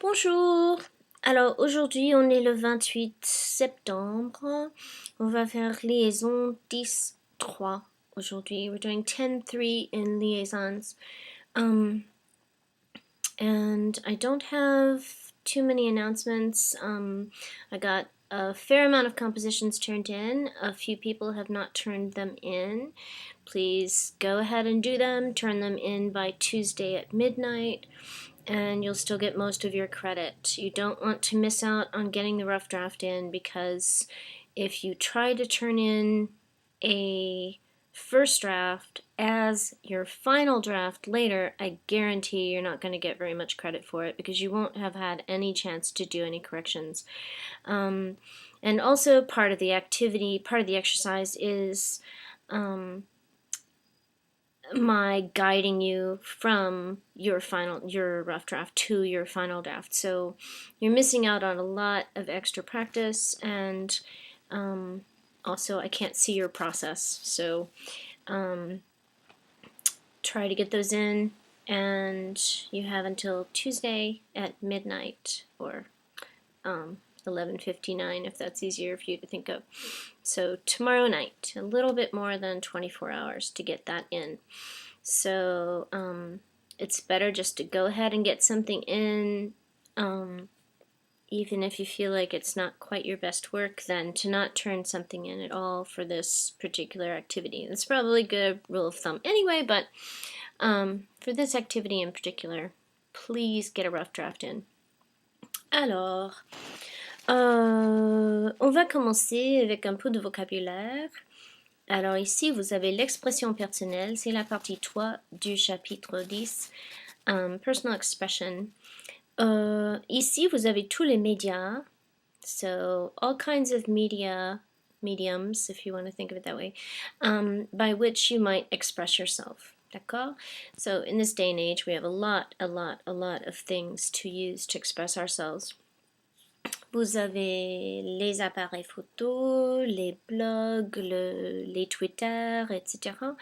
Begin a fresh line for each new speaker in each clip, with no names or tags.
Bonjour! Alors aujourd'hui on est le 28 septembre. On va faire liaison 10-3 aujourd'hui. We're doing 10-3 in liaisons. And I don't have too many announcements. I got a fair amount of compositions turned in. A few people have not turned them in. Please go ahead and do them. Turn them in by Tuesday at midnight, and you'll still get most of your credit. You don't want to miss out on getting the rough draft in, because if you try to turn in a first draft as your final draft later, I guarantee you're not going to get very much credit for it because you won't have had any chance to do any corrections. And also part of the activity, part of the exercise is my guiding you from your rough draft to your final draft. So you're missing out on a lot of extra practice, and also I can't see your process. So try to get those in, and you have until Tuesday at midnight, or 11:59 if that's easier for you to think of. So tomorrow night, a little bit more than 24 hours to get that in. So it's better just to go ahead and get something in, even if you feel like it's not quite your best work, than to not turn something in at all for this particular activity. That's probably a good rule of thumb anyway, but for this activity in particular, please get a rough draft in. Alors, on va commencer avec un peu de vocabulaire. Alors ici, vous avez l'expression personnelle, c'est la partie 3 du chapitre 10, Personal Expression. Ici, vous avez tous les médias, so all kinds of mediums, if you want to think of it that way, by which you might express yourself. D'accord? So in this day and age, we have a lot of things to use to express ourselves. Vous avez les appareils photo, les blogs, les Twitter, etc.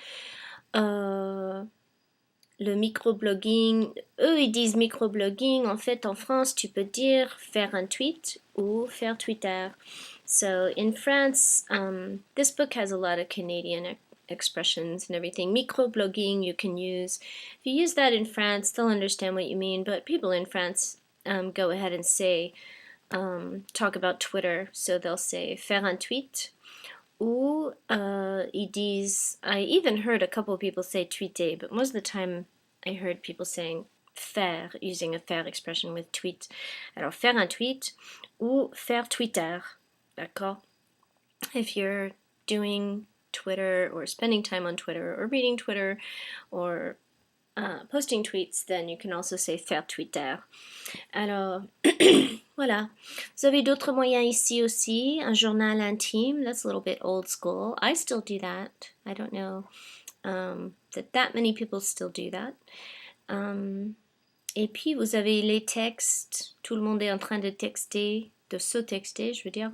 Le microblogging, eux ils disent microblogging. En fait, en France, tu peux dire faire un tweet ou faire Twitter. So in France, this book has a lot of Canadian expressions and everything. Microblogging you can use. If you use that in France, they'll understand what you mean, but people in France go ahead and say, talk about Twitter, so they'll say faire un tweet, ou ils disent, I even heard a couple of people say tweeter, but most of the time I heard people saying faire, using a faire expression with tweet. Alors faire un tweet ou faire Twitter, d'accord? If you're doing Twitter or spending time on Twitter or reading Twitter or posting tweets, then you can also say faire Twitter. Alors, voilà. Vous avez d'autres moyens ici aussi. Un journal intime, that's a little bit old school. I still do that. I don't know that many people still do that. Et puis, vous avez les textes. Tout le monde est en train de texter, de se texter, je veux dire.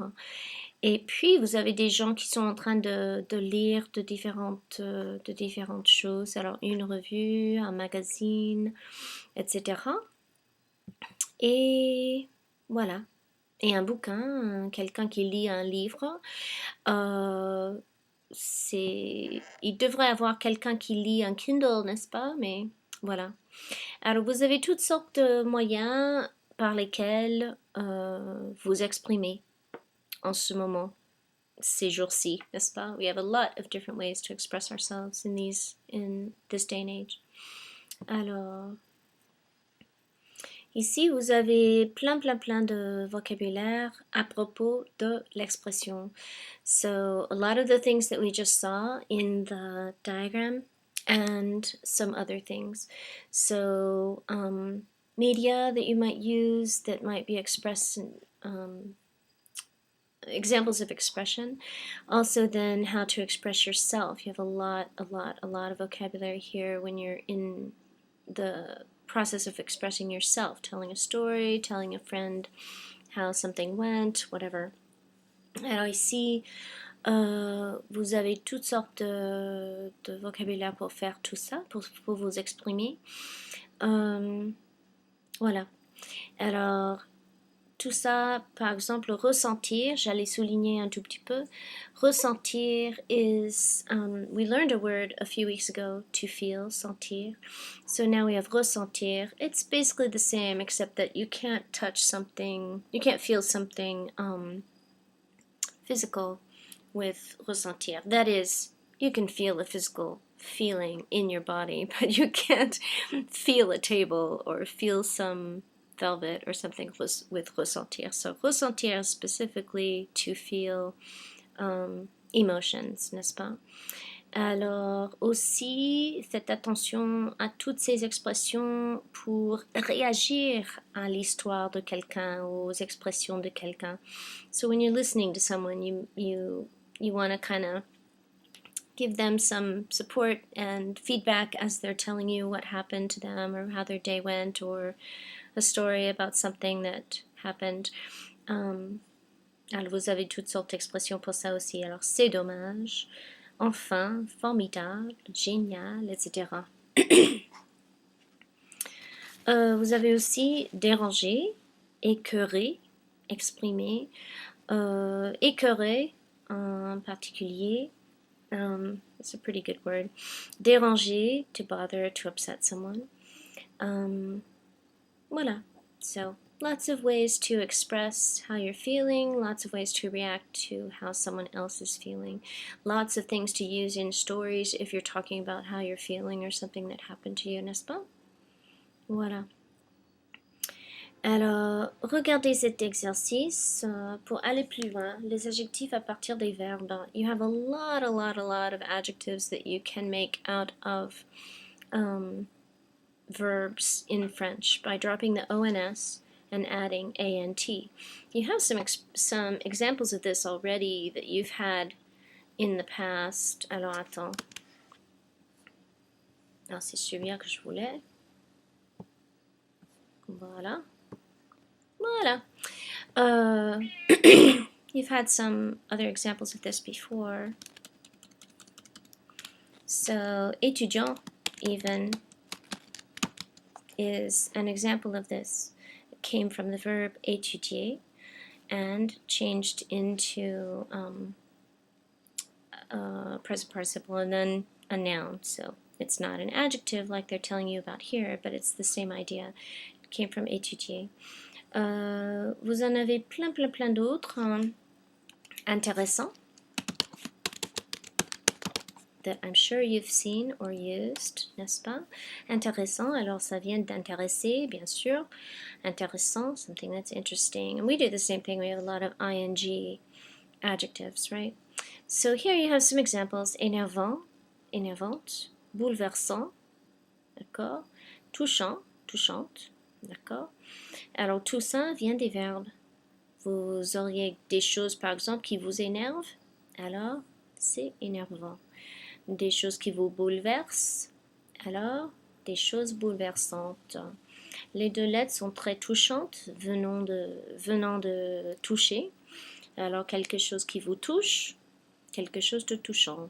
Et puis, vous avez des gens qui sont en train de lire de différentes choses. Alors, une revue, un magazine, etc. Et voilà. Et un bouquin, quelqu'un qui lit un livre, il devrait avoir quelqu'un qui lit un Kindle, n'est-ce pas? Mais voilà. Alors vous avez toutes sortes de moyens par lesquels vous exprimez en ce moment, ces jours-ci, n'est-ce pas? We have a lot of different ways to express ourselves in this day and age. Alors, ici, vous avez plein de vocabulaire à propos de l'expression. So, a lot of the things that we just saw in the diagram, and some other things. So, media that you might use that might be expressed in, examples of expression. Also, then how to express yourself. You have a lot of vocabulary here when you're in the process of expressing yourself, telling a story, telling a friend how something went, whatever. Alors ici, vous avez toutes sortes de vocabulaire pour faire tout ça, pour vous exprimer. Voilà. Alors, tout ça, par exemple, ressentir, j'allais souligner un tout petit peu. Ressentir is, we learned a word a few weeks ago, to feel, sentir. So now we have ressentir. It's basically the same, except that you can't touch something, you can't feel something physical with ressentir. That is, you can feel a physical feeling in your body, but you can't feel a table or feel some velvet or something with ressentir. So ressentir specifically to feel emotions, n'est-ce pas? Alors aussi, faites attention à toutes ces expressions pour réagir à l'histoire de quelqu'un, aux expressions de quelqu'un. So when you're listening to someone, you want to kind of give them some support and feedback as they're telling you what happened to them or how their day went or a story about something that happened. Alors vous avez toutes sortes d'expressions pour ça aussi. Alors c'est dommage, enfin, formidable, génial, etc. Vous avez aussi dérangé, écœuré, exprimé, écœuré en particulier. It's a pretty good word. Déranger, to bother, to upset someone. Voilà. So, lots of ways to express how you're feeling, lots of ways to react to how someone else is feeling, lots of things to use in stories if you're talking about how you're feeling or something that happened to you, n'est-ce pas? Voilà. Alors, regardez cet exercice pour aller plus loin. Les adjectifs à partir des verbes. You have a lot of adjectives that you can make out of verbs in French by dropping the ONS and adding ANT. You have some examples of this already that you've had in the past. Alors, attends. Alors, c'est celui-là que je voulais. Voilà. Voilà. You've had some other examples of this before. So, étudiant, even, is an example of this. It came from the verb étudier and changed into present participle and then a noun. So, it's not an adjective like they're telling you about here, but it's the same idea. It came from étudier. Vous en avez plein d'autres. Intéressant, that I'm sure you've seen or used, n'est-ce pas? Intéressant, alors ça vient d'intéresser, bien sûr. Intéressant, something that's interesting. And we do the same thing, we have a lot of ing adjectives, right? So here you have some examples. Énervant, énervante. Bouleversant, d'accord? Touchant, touchante, d'accord? Alors tout ça vient des verbes. Vous auriez des choses, par exemple, qui vous énervent, alors c'est énervant. Des choses qui vous bouleversent, alors des choses bouleversantes. Les deux lettres sont très touchantes, venant de toucher. Alors quelque chose qui vous touche, quelque chose de touchant.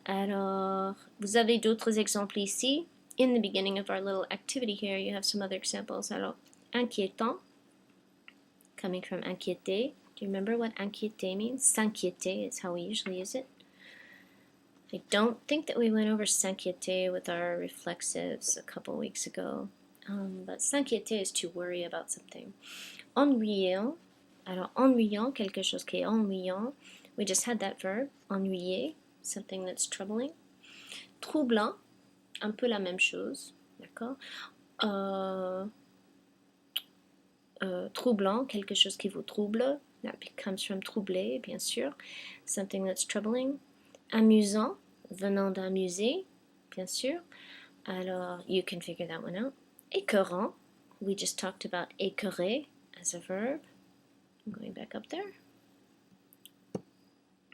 Alors, vous avez d'autres exemples ici. In the beginning of our little activity here, you have some other examples. Alors, inquiétant, coming from inquiéter. Do you remember what inquiéter means? S'inquiéter is how we usually use it. I don't think that we went over s'inquiéter with our reflexives a couple weeks ago. But s'inquiéter is to worry about something. Ennuyant. Alors, ennuyant, quelque chose qui est ennuyant. We just had that verb, ennuyer, something that's troubling. Troublant, un peu la même chose. D'accord? Troublant, quelque chose qui vous trouble. That comes from troubler, bien sûr. Something that's troubling. Amusant, venant d'amuser, bien sûr. Alors, you can figure that one out. Écœurant, we just talked about écœurer as a verb. I'm going back up there.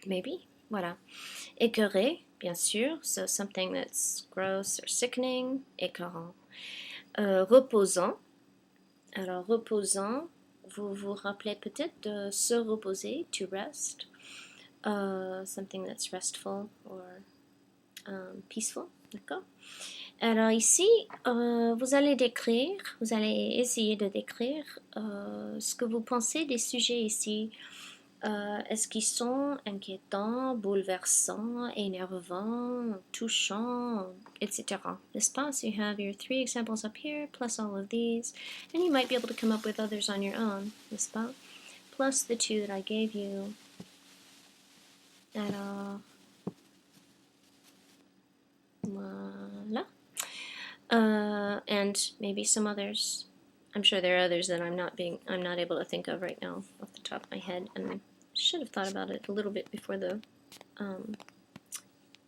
Maybe, voilà. Écœurer, bien sûr. So something that's gross or sickening. Écœurant. Reposant. Alors, reposant, vous vous rappelez peut-être de se reposer, to rest. Something that's restful or peaceful, d'accord? Alors ici, vous allez décrire, vous allez essayer de décrire ce que vous pensez des sujets ici. Est-ce qu'ils sont inquiétants, bouleversants, énervants, touchants, etc. N'est-ce pas? So you have your 3 examples up here, plus all of these, and you might be able to come up with others on your own, n'est-ce pas? Plus the 2 that I gave you. Alors, voilà. And maybe some others. I'm sure there are others that I'm not able to think of right now off the top of my head, and should have thought about it a little bit before the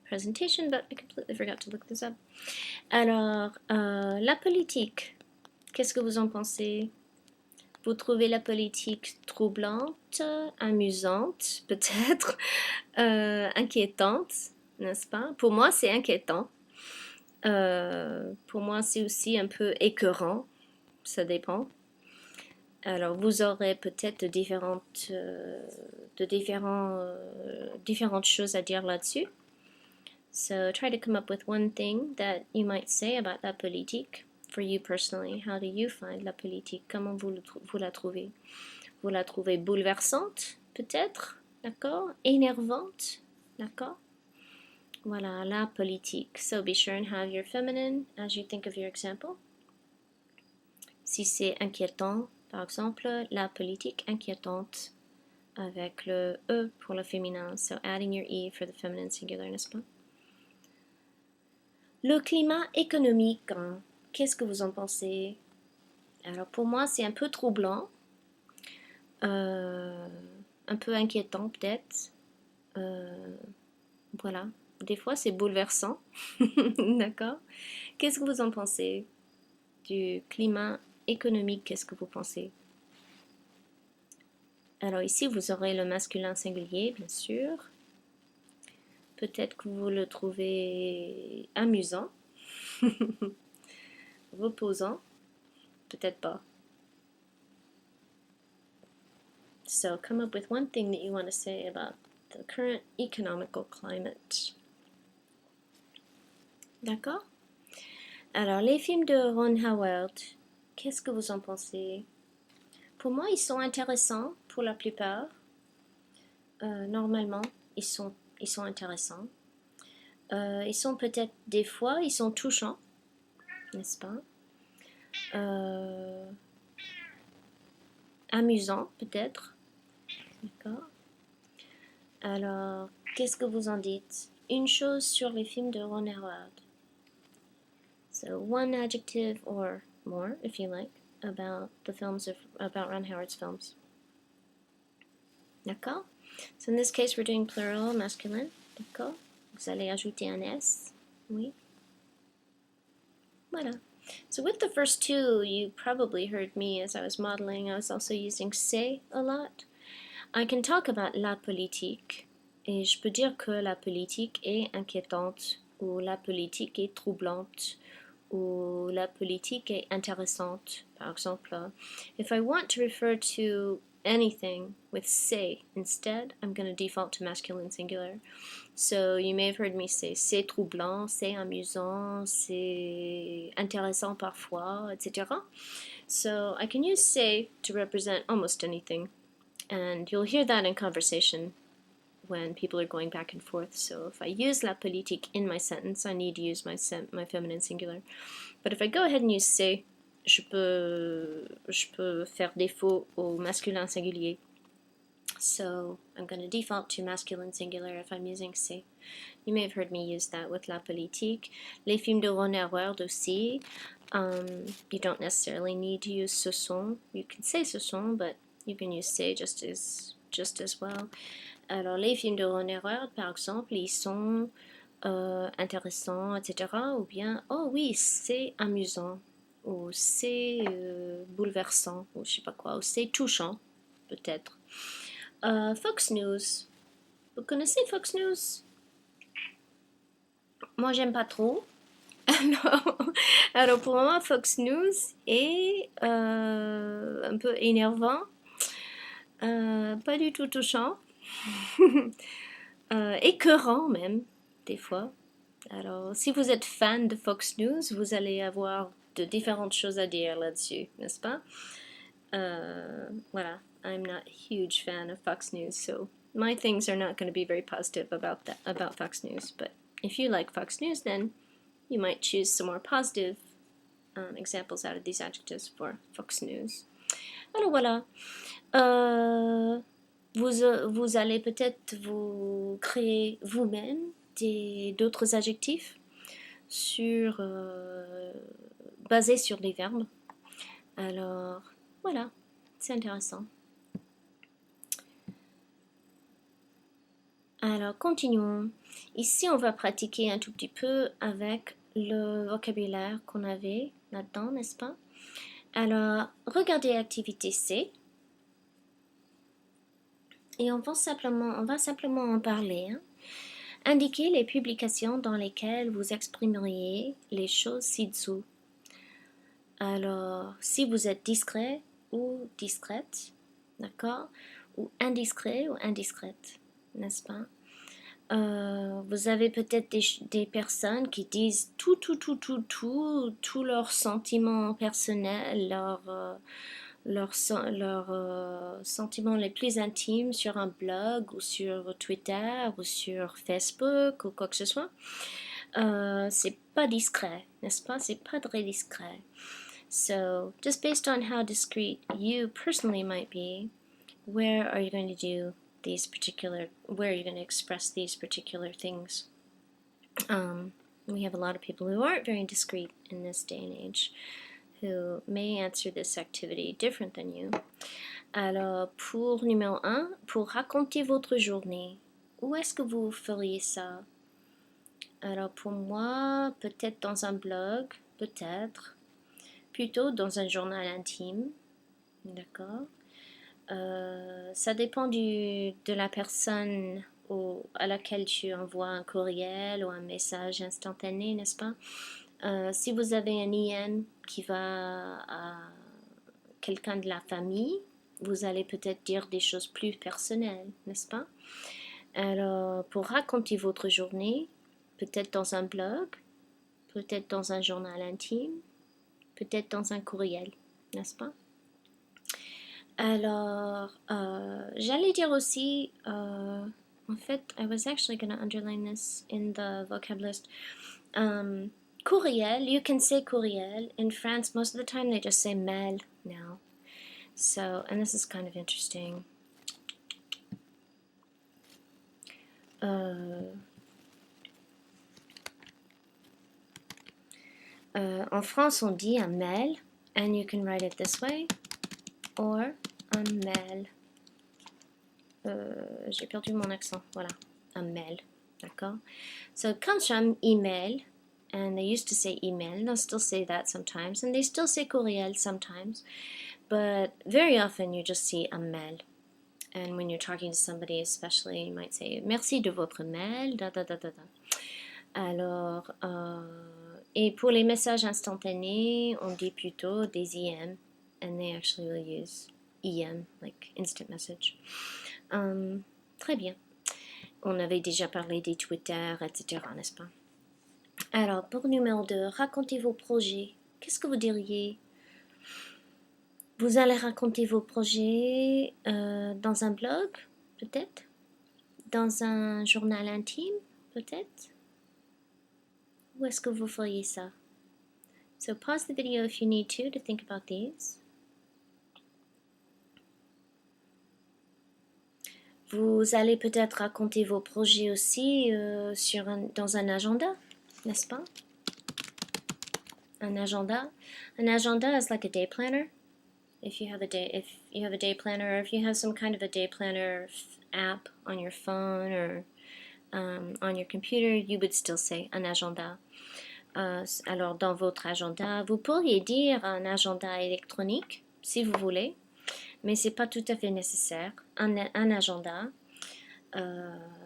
presentation, but I completely forgot to look this up. Alors, la politique, qu'est-ce que vous en pensez? Vous trouvez la politique troublante, amusante, peut-être, inquiétante, n'est-ce pas? Pour moi, c'est inquiétant. Pour moi, c'est aussi un peu écœurant. Ça dépend. Alors, vous aurez peut-être différentes choses à dire là-dessus. So, try to come up with one thing that you might say about la politique. For you personally, how do you find la politique? Comment vous la trouvez? Vous la trouvez bouleversante, peut-être? D'accord? Énervante? D'accord? Voilà, la politique. So, be sure and have your feminine as you think of your example. Si c'est inquiétant, par exemple, la politique inquiétante avec le E pour le féminin. So adding your E for the feminine singular, n'est-ce pas? Le climat économique, hein, qu'est-ce que vous en pensez? Alors pour moi, c'est un peu troublant, un peu inquiétant peut-être. Voilà, des fois c'est bouleversant, d'accord? Qu'est-ce que vous en pensez du climat économique? Qu'est-ce que vous pensez? Alors ici, vous aurez le masculin singulier, bien sûr. Peut-être que vous le trouvez amusant, reposant, peut-être pas. So come up with one thing that you want to say about the current economical climate. D'accord? Alors, les films de Ron Howard, qu'est-ce que vous en pensez? Pour moi, ils sont intéressants pour la plupart. Normalement, ils sont intéressants. Ils sont peut-être des fois, ils sont touchants, n'est-ce pas? Amusants, peut-être. D'accord. Alors, qu'est-ce que vous en dites? Une chose sur les films de Ron Howard. So, one adjective or more, if you like, about Ron Howard's films. D'accord? So in this case, we're doing plural, masculine. D'accord? Vous allez ajouter un S. Oui. Voilà. So with the first two, you probably heard me as I was modeling. I was also using c'est a lot. I can talk about la politique. Et je peux dire que la politique est inquiétante, ou la politique est troublante, ou la politique est intéressante, par exemple. If I want to refer to anything with c'est instead, I'm going to default to masculine singular. So you may have heard me say c'est troublant, c'est amusant, c'est intéressant parfois, etc. So I can use c'est to represent almost anything. And you'll hear that in conversation when people are going back and forth. So if I use la politique in my sentence, I need to use my feminine singular. But if I go ahead and use c'est, je peux faire défaut au masculin singulier. So I'm going to default to masculine singular if I'm using c'est. You may have heard me use that with la politique. Les films de Ron Howard aussi. You don't necessarily need to use ce sont. You can say ce sont, but you can use c'est just as well. Alors les films de Ron Howard, par exemple, ils sont intéressants, etc. Ou bien, oh oui, c'est amusant. Ou c'est bouleversant. Ou je sais pas quoi. Ou c'est touchant, peut-être. Fox News. Vous connaissez Fox News? Moi, j'aime pas trop. Alors, pour moi, Fox News est un peu énervant, pas du tout touchant, écœurant même, des fois. Alors, si vous êtes fan de Fox News, vous allez avoir de différentes choses à dire là-dessus, n'est-ce pas? Voilà, I'm not a huge fan of Fox News, so my things are not going to be very positive about Fox News. But if you like Fox News, then you might choose some more positive examples out of these adjectives for Fox News. Alors voilà. Vous allez peut-être vous créer vous-même d'autres adjectifs basés sur les verbes. Alors, voilà, c'est intéressant. Alors, continuons. Ici, on va pratiquer un tout petit peu avec le vocabulaire qu'on avait là-dedans, n'est-ce pas? Alors, regardez activité C. Et on va simplement en parler. Hein. Indiquez les publications dans lesquelles vous exprimeriez les choses ci-dessous. Alors, si vous êtes discret ou discrète, d'accord? Ou indiscret ou indiscrète, n'est-ce pas? Vous avez peut-être des personnes qui disent tous leurs sentiments personnels, leurs sentiments les plus intimes sur un blog ou sur Twitter ou sur Facebook ou quoi que ce soit. C'est pas discret, n'est-ce pas? C'est pas très discret. So, just based on how discreet you personally might be, where are you going to do where are you going to express these particular things? We have a lot of people who aren't very discreet in this day and age, who may answer this activity different than you. Alors, pour numéro 1, pour raconter votre journée, où est-ce que vous feriez ça? Alors, pour moi, peut-être dans un blog, peut-être, plutôt dans un journal intime, d'accord? Ça dépend de la personne à laquelle tu envoies un courriel ou un message instantané, n'est-ce pas? Si vous avez un IM qui va à quelqu'un de la famille, vous allez peut-être dire des choses plus personnelles, n'est-ce pas? Alors, pour raconter votre journée, peut-être dans un blog, peut-être dans un journal intime, peut-être dans un courriel, n'est-ce pas? Alors, j'allais dire aussi, en fait, I was actually going to underline this in the vocab list. Courriel, you can say courriel. In France, most of the time they just say mail now. So, and this is kind of interesting. En France, on dit un mail, and you can write it this way, or un mail. J'ai perdu mon accent, voilà, un mail, d'accord? So it comes from email, and they used to say email, and they'll still say that sometimes, and they still say courriel sometimes, but very often you just see un mail. And when you're talking to somebody especially, you might say, merci de votre mail, da da da da da. Alors, et pour les messages instantanés, on dit plutôt des IM, and they actually will use EM, like instant message. Très bien. On avait déjà parlé des Twitter, etc., n'est-ce pas? Alors, pour numéro 2, racontez vos projets. Qu'est-ce que vous diriez? Vous allez raconter vos projets dans un blog, peut-être? Dans un journal intime, peut-être? Où est-ce que vous feriez ça? So pause the video if you need to think about these. Vous allez peut-être raconter vos projets aussi dans un agenda, n'est-ce pas? Un agenda. An agenda is like a day planner. If you have a day planner, or if you have some kind of a day planner app on your phone or on your computer, you would still say un agenda. Alors, dans votre agenda, vous pourriez dire un agenda électronique, si vous voulez, mais c'est pas tout à fait nécessaire. Un agenda,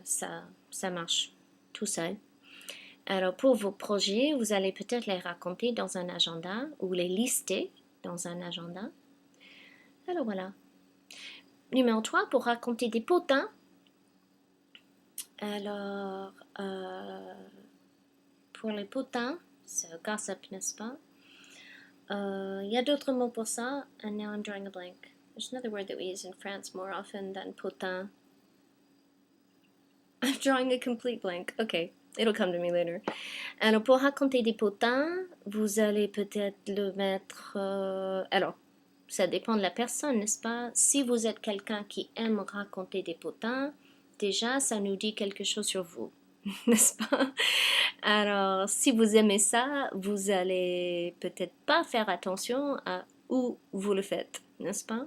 ça marche tout seul. Alors, pour vos projets, vous allez peut-être les raconter dans un agenda ou les lister dans un agenda. Alors, voilà. Numéro 3, pour raconter des potins. Alors, pour les potins, c'est gossip, n'est-ce pas? Il y a d'autres mots pour ça, and now I'm drawing a blank. There's another word that we use in France more often than potin. I'm drawing a complete blank. Okay, it'll come to me later. Alors, pour raconter des potins, vous allez peut-être le mettre... alors, ça dépend de la personne, n'est-ce pas? Si vous êtes quelqu'un qui aime raconter des potins, déjà, ça nous dit quelque chose sur vous, n'est-ce pas? Alors, si vous aimez ça, vous allez peut-être pas faire attention à où vous le faites, n'est-ce pas?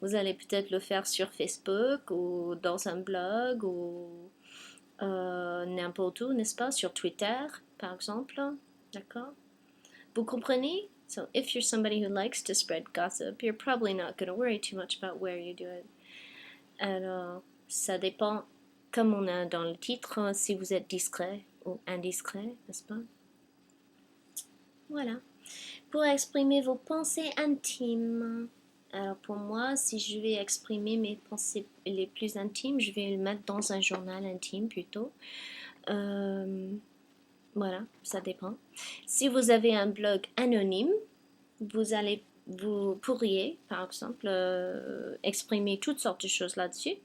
Vous allez peut-être le faire sur Facebook ou dans un blog ou n'importe où, n'est-ce pas? Sur Twitter, par exemple, d'accord? Vous comprenez? So, if you're somebody who likes to spread gossip, you're probably not going to worry too much about where you do it. Alors, ça dépend, comme on a dans le titre, si vous êtes discret ou indiscret, n'est-ce pas? Voilà. Pour exprimer vos pensées intimes. Alors pour moi, si je vais exprimer mes pensées les plus intimes, je vais le mettre dans un journal intime plutôt. Voilà, ça dépend. Si vous avez un blog anonyme, vous pourriez, par exemple, exprimer toutes sortes de choses là-dessus,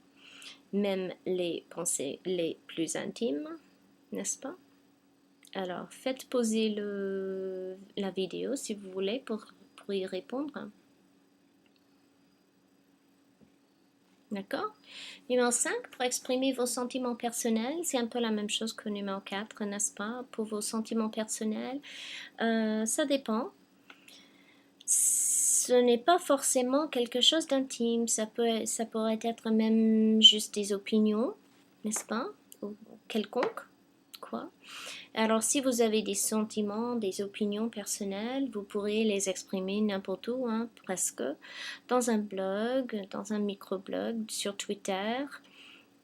même les pensées les plus intimes, n'est-ce pas? Alors, faites poser la vidéo si vous voulez pour y répondre. D'accord? Numéro 5, pour exprimer vos sentiments personnels, c'est un peu la même chose que numéro 4, n'est-ce pas? Pour vos sentiments personnels, ça dépend. Ce n'est pas forcément quelque chose d'intime, ça pourrait être même juste des opinions, n'est-ce pas? Ou quelconque, quoi. Alors, si vous avez des sentiments, des opinions personnelles, vous pourrez les exprimer n'importe où, hein, presque, dans un blog, dans un microblog, sur Twitter,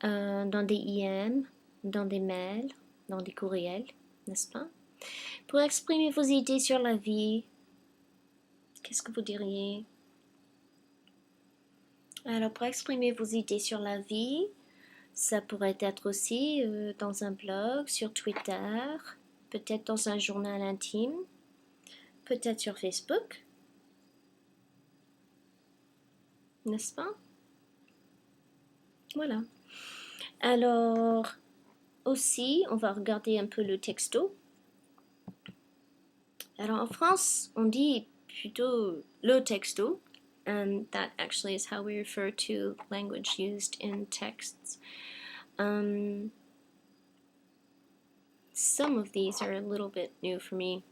dans des IM, dans des mails, dans des courriels, n'est-ce pas? Pour exprimer vos idées sur la vie, qu'est-ce que vous diriez? Alors, pour exprimer vos idées sur la vie, ça pourrait être aussi dans un blog, sur Twitter, peut-être dans un journal intime, peut-être sur Facebook, n'est-ce pas? Voilà. Alors, aussi, on va regarder un peu le texto. Alors, en France, on dit plutôt le texto, and that actually is how we refer to language used in texts. Some of these are a little bit new for me.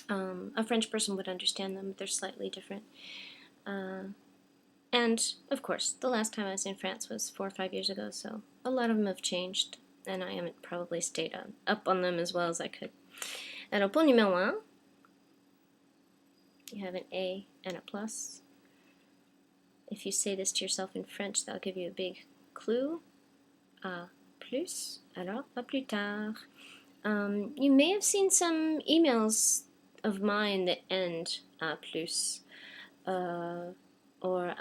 A French person would understand them, but they're slightly different. And, of course, the last time I was in France was 4 or 5 years ago, so a lot of them have changed, and I haven't probably stayed up on them as well as I could. Alors, pour numéro 1, you have an A and a plus. If you say this to yourself in French, that'll give you a big clue. A plus. Alors, à plus tard. You may have seen some emails of mine that end à plus. Or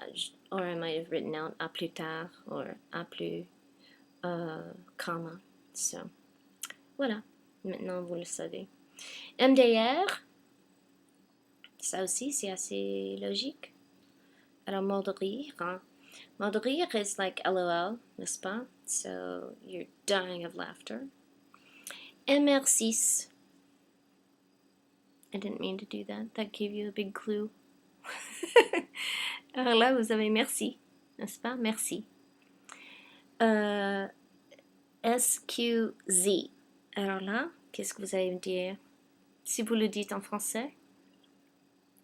I might have written out à plus tard or à plus, comma. So, voilà. Maintenant, vous le savez. MDR, ça aussi, c'est assez logique. Alors, mort de rire. Hein? Mort de rire is like LOL, n'est-ce pas? So, you're dying of laughter. MR6. I didn't mean to do that. That gave you a big clue. Alors là, vous avez merci, n'est-ce pas? Merci. SQZ. Alors là, qu'est-ce que vous allez me dire? Si vous le dites en français,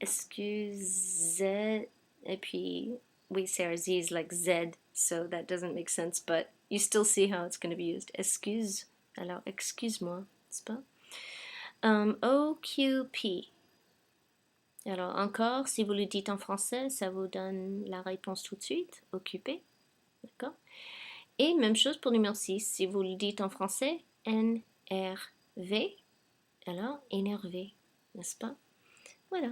excuse, et puis we say our Z is like Z, so that doesn't make sense, but you still see how it's going to be used. Excuse. Alors, excuse-moi, n'est-ce pas? OQP. Alors encore, si vous le dites en français, ça vous donne la réponse tout de suite, occupé, d'accord? Et même chose pour numéro 6, si vous le dites en français, NRV, alors énervé, n'est-ce pas? Voilà,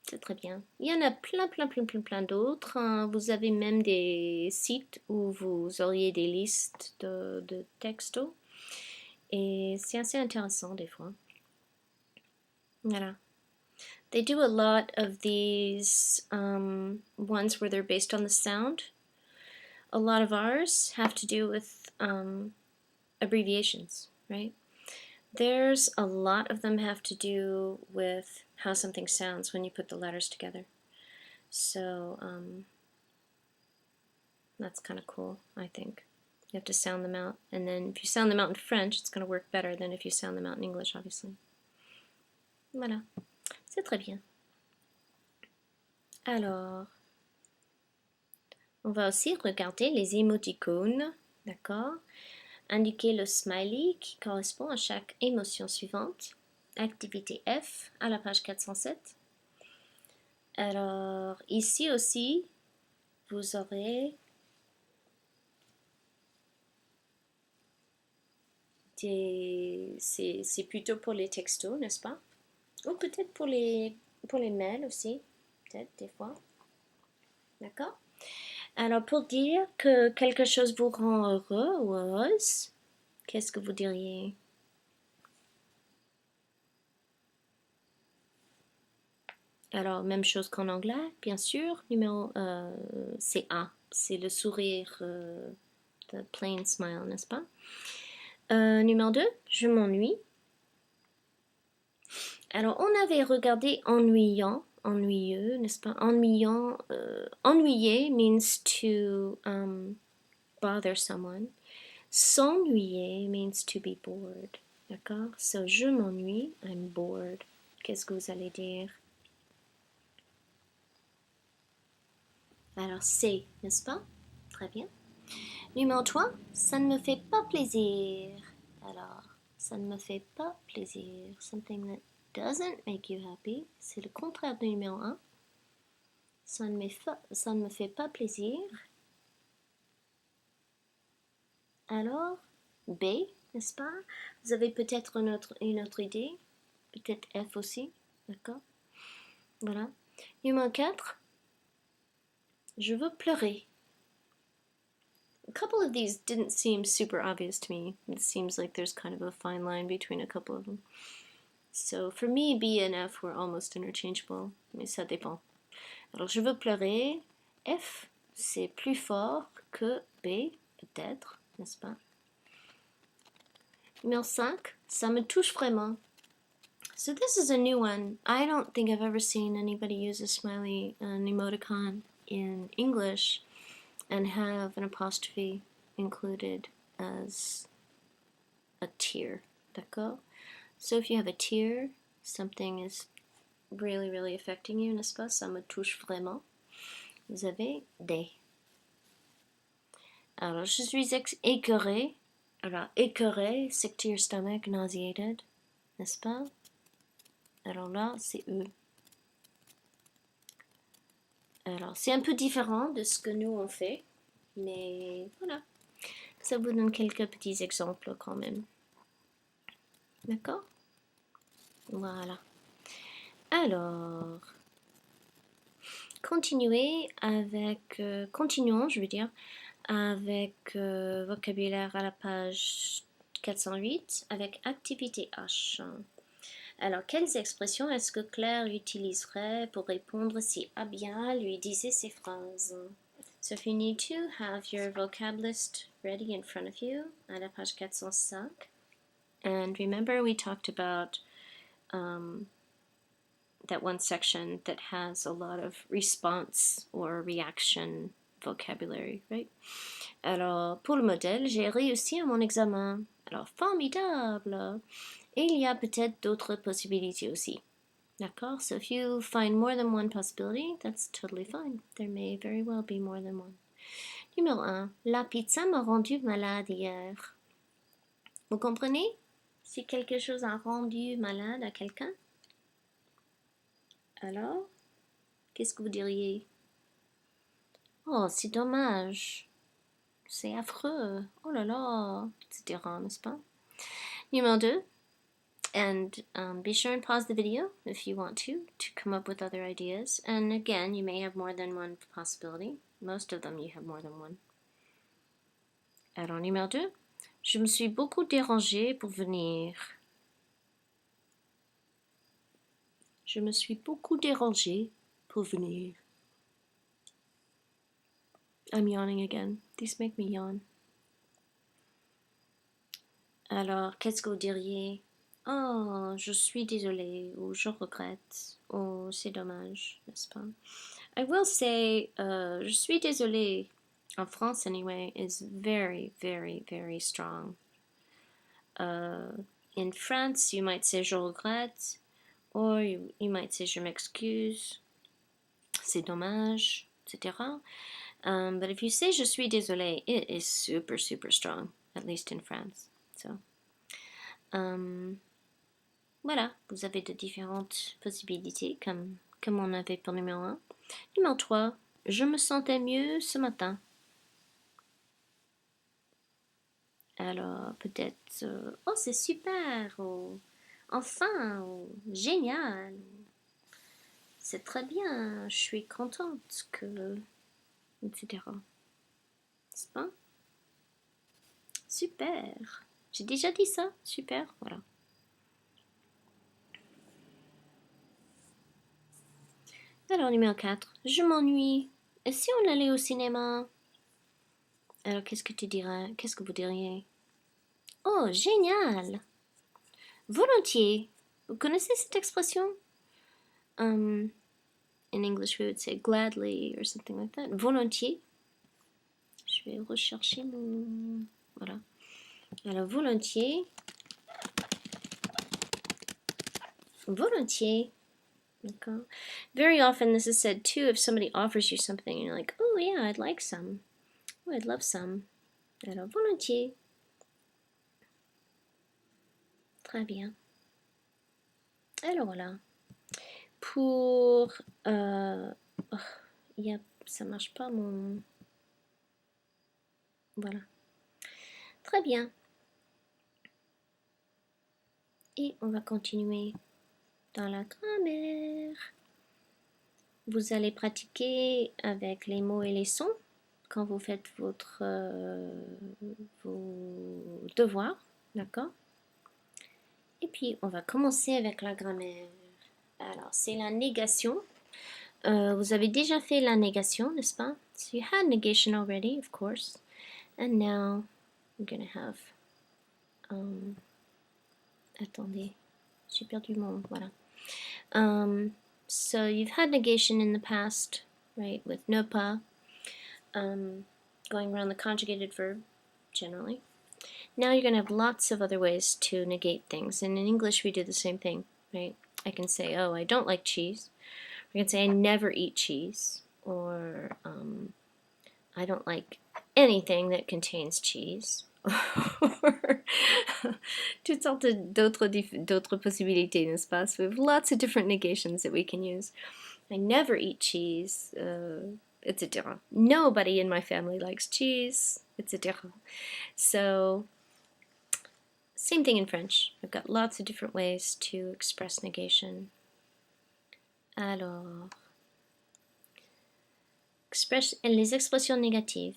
c'est très bien. Il y en a plein d'autres. Hein. Vous avez même des sites où vous auriez des listes de textos. Et c'est assez intéressant des fois. Voilà. They do a lot of these ones where they're based on the sound. A lot of ours have to do with abbreviations, right? There's a lot of them have to do with how something sounds when you put the letters together. So that's kind of cool, I think. You have to sound them out, and then if you sound them out in French, it's going to work better than if you sound them out in English, obviously. Voilà, c'est très bien. Alors, on va aussi regarder les émoticônes, d'accord? Indiquer le smiley qui correspond à chaque émotion suivante. Activité F à la page 407. Alors, ici aussi, vous aurez c'est plutôt pour les textos, n'est-ce pas? Ou peut-être pour les mails aussi, peut-être des fois. D'accord? Alors, pour dire que quelque chose vous rend heureux ou heureuse, qu'est-ce que vous diriez? Alors, même chose qu'en anglais, bien sûr. C'est A. C'est le sourire, the plain smile, n'est-ce pas? Numéro 2, je m'ennuie. Alors, on avait regardé ennuyant, ennuyeux, n'est-ce pas? Ennuyant, ennuyer means to bother someone. S'ennuyer means to be bored. D'accord? So, je m'ennuie, I'm bored. Qu'est-ce que vous allez dire? Alors, c'est, n'est-ce pas? Très bien. Numéro 3, ça ne me fait pas plaisir. Alors, ça ne me fait pas plaisir. Something that doesn't make you happy. C'est le contraire du numéro 1. Ça ne me fait pas plaisir. Alors, B, n'est-ce pas? Vous avez peut-être une autre idée. Peut-être F aussi. D'accord? Voilà. Numéro 4, je veux pleurer. A couple of these didn't seem super obvious to me. It seems like there's kind of a fine line between a couple of them. So for me, B and F were almost interchangeable, mais ça dépend. Alors je veux pleurer. F, c'est plus fort que B, peut-être, n'est-ce pas? Numéro 5, ça me touche vraiment. So this is a new one. I don't think I've ever seen anybody use a smiley, an emoticon in English and have an apostrophe included as a tear. D'accord? So if you have a tear, something is really, really affecting you, n'est-ce pas? Ça me touche vraiment. Vous avez D. Alors, je suis écœuré. Alors, écœuré, sick to your stomach, nauseated, n'est-ce pas? Alors là, c'est E. Alors, c'est un peu différent de ce que nous on fait, mais voilà. Ça vous donne quelques petits exemples quand même. D'accord? Voilà. Alors, continuons, je veux dire, avec vocabulaire à la page 408, avec activité H. Alors, quelles expressions est-ce que Claire utiliserait pour répondre si Abia lui disait ces phrases? So if you need to, have your vocab list ready in front of you à la page 405. And remember we talked about that one section that has a lot of response or reaction vocabulary, right? Alors, pour le modèle, j'ai réussi à mon examen. Alors, formidable! Et il y a peut-être d'autres possibilités aussi. D'accord? So if you find more than one possibility, that's totally fine. There may very well be more than one. Numéro 1. La pizza m'a rendu malade hier. Vous comprenez? Si quelque chose a rendu malade à quelqu'un, alors, qu'est-ce que vous diriez? Oh, c'est dommage. C'est affreux. Oh là là, etc., n'est-ce pas? Numéro 2. And be sure and pause the video if you want to come up with other ideas. And again, you may have more than one possibility. Most of them you have more than one. Alors, numéro 2. Je me suis beaucoup dérangée pour venir. Je me suis beaucoup dérangée pour venir. I'm yawning again. These make me yawn. Alors, qu'est-ce que vous diriez? Oh, je suis désolée, ou je regrette, ou c'est dommage, n'est-ce pas? I will say, je suis désolée, en France anyway, is very, very, very strong. In France, you might say je regrette, or you might say je m'excuse, c'est dommage, etc. But if you say je suis désolée, it is super, super strong, at least in France. So, voilà, vous avez de différentes possibilités, comme on avait pour numéro 1. Numéro 3, je me sentais mieux ce matin. Alors, peut-être, oh, c'est super, ou enfin, ou génial, c'est très bien, je suis contente que, etc. C'est pas? Super. J'ai déjà dit ça, super, voilà. Alors, numéro 4, je m'ennuie. Et si on allait au cinéma? Alors, qu'est-ce que tu dirais? Qu'est-ce que vous diriez? Oh, génial! Volontiers. Vous connaissez cette expression? In English, we would say gladly or something like that. Volontiers. Je vais rechercher mon... Voilà. Alors, volontiers. Volontiers. D'accord. Very often this is said too if somebody offers you something and you're like, oh yeah, I'd like some. Oh, I'd love some. Alors, volontiers. Très bien. Alors voilà. Pour... oh, ça marche pas mon... Voilà. Très bien. Et on va continuer dans la grammaire. Vous allez pratiquer avec les mots et les sons quand vous faites vos devoirs, d'accord? Et puis, on va commencer avec la grammaire. Alors, c'est la négation. Vous avez déjà fait la négation, n'est-ce pas? So you had negation already, of course. And now, we're gonna have... attendez, j'ai perdu mon... Voilà. So you've had negation in the past, right, with ne pas, going around the conjugated verb, generally. Now you're going to have lots of other ways to negate things, and in English we do the same thing, right? I can say, oh, I don't like cheese. I can say, I never eat cheese, or I don't like anything that contains cheese. Toutes sortes d'autres possibilités, n'est-ce pas? So we have lots of different negations that we can use. I never eat cheese, etc. Nobody in my family likes cheese, etc. So, same thing in French. I've got lots of different ways to express negation. Alors, les expressions négatives,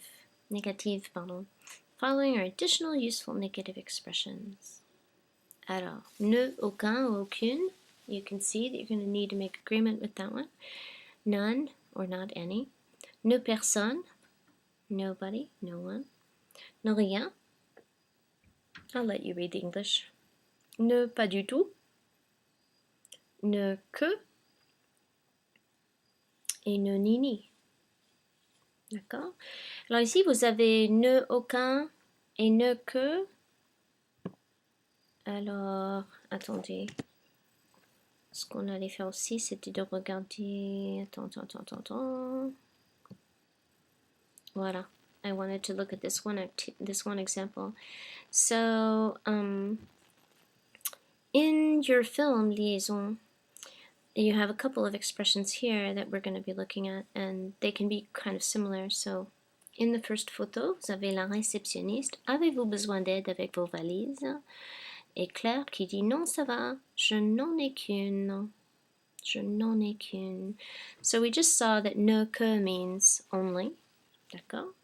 following are additional useful negative expressions. Alors, ne, aucun, ou aucune. You can see that you're going to need to make agreement with that one. None, or not any. Ne personne, nobody, no one. Ne rien. I'll let you read the English. Ne pas du tout. Ne que. Et ne ni. D'accord? Alors ici, vous avez ne aucun et ne que. Alors, attendez. Ce qu'on allait faire aussi, c'était de regarder... Attends. Voilà. I wanted to look at this one example. So, in your film, Liaison, you have a couple of expressions here that we're going to be looking at, and they can be kind of similar. So, in the first photo, vous avez la réceptionniste. Avez-vous besoin d'aide avec vos valises? Et Claire qui dit non, ça va, je n'en ai qu'une. Je n'en ai qu'une. So we just saw that ne que means only, d'accord?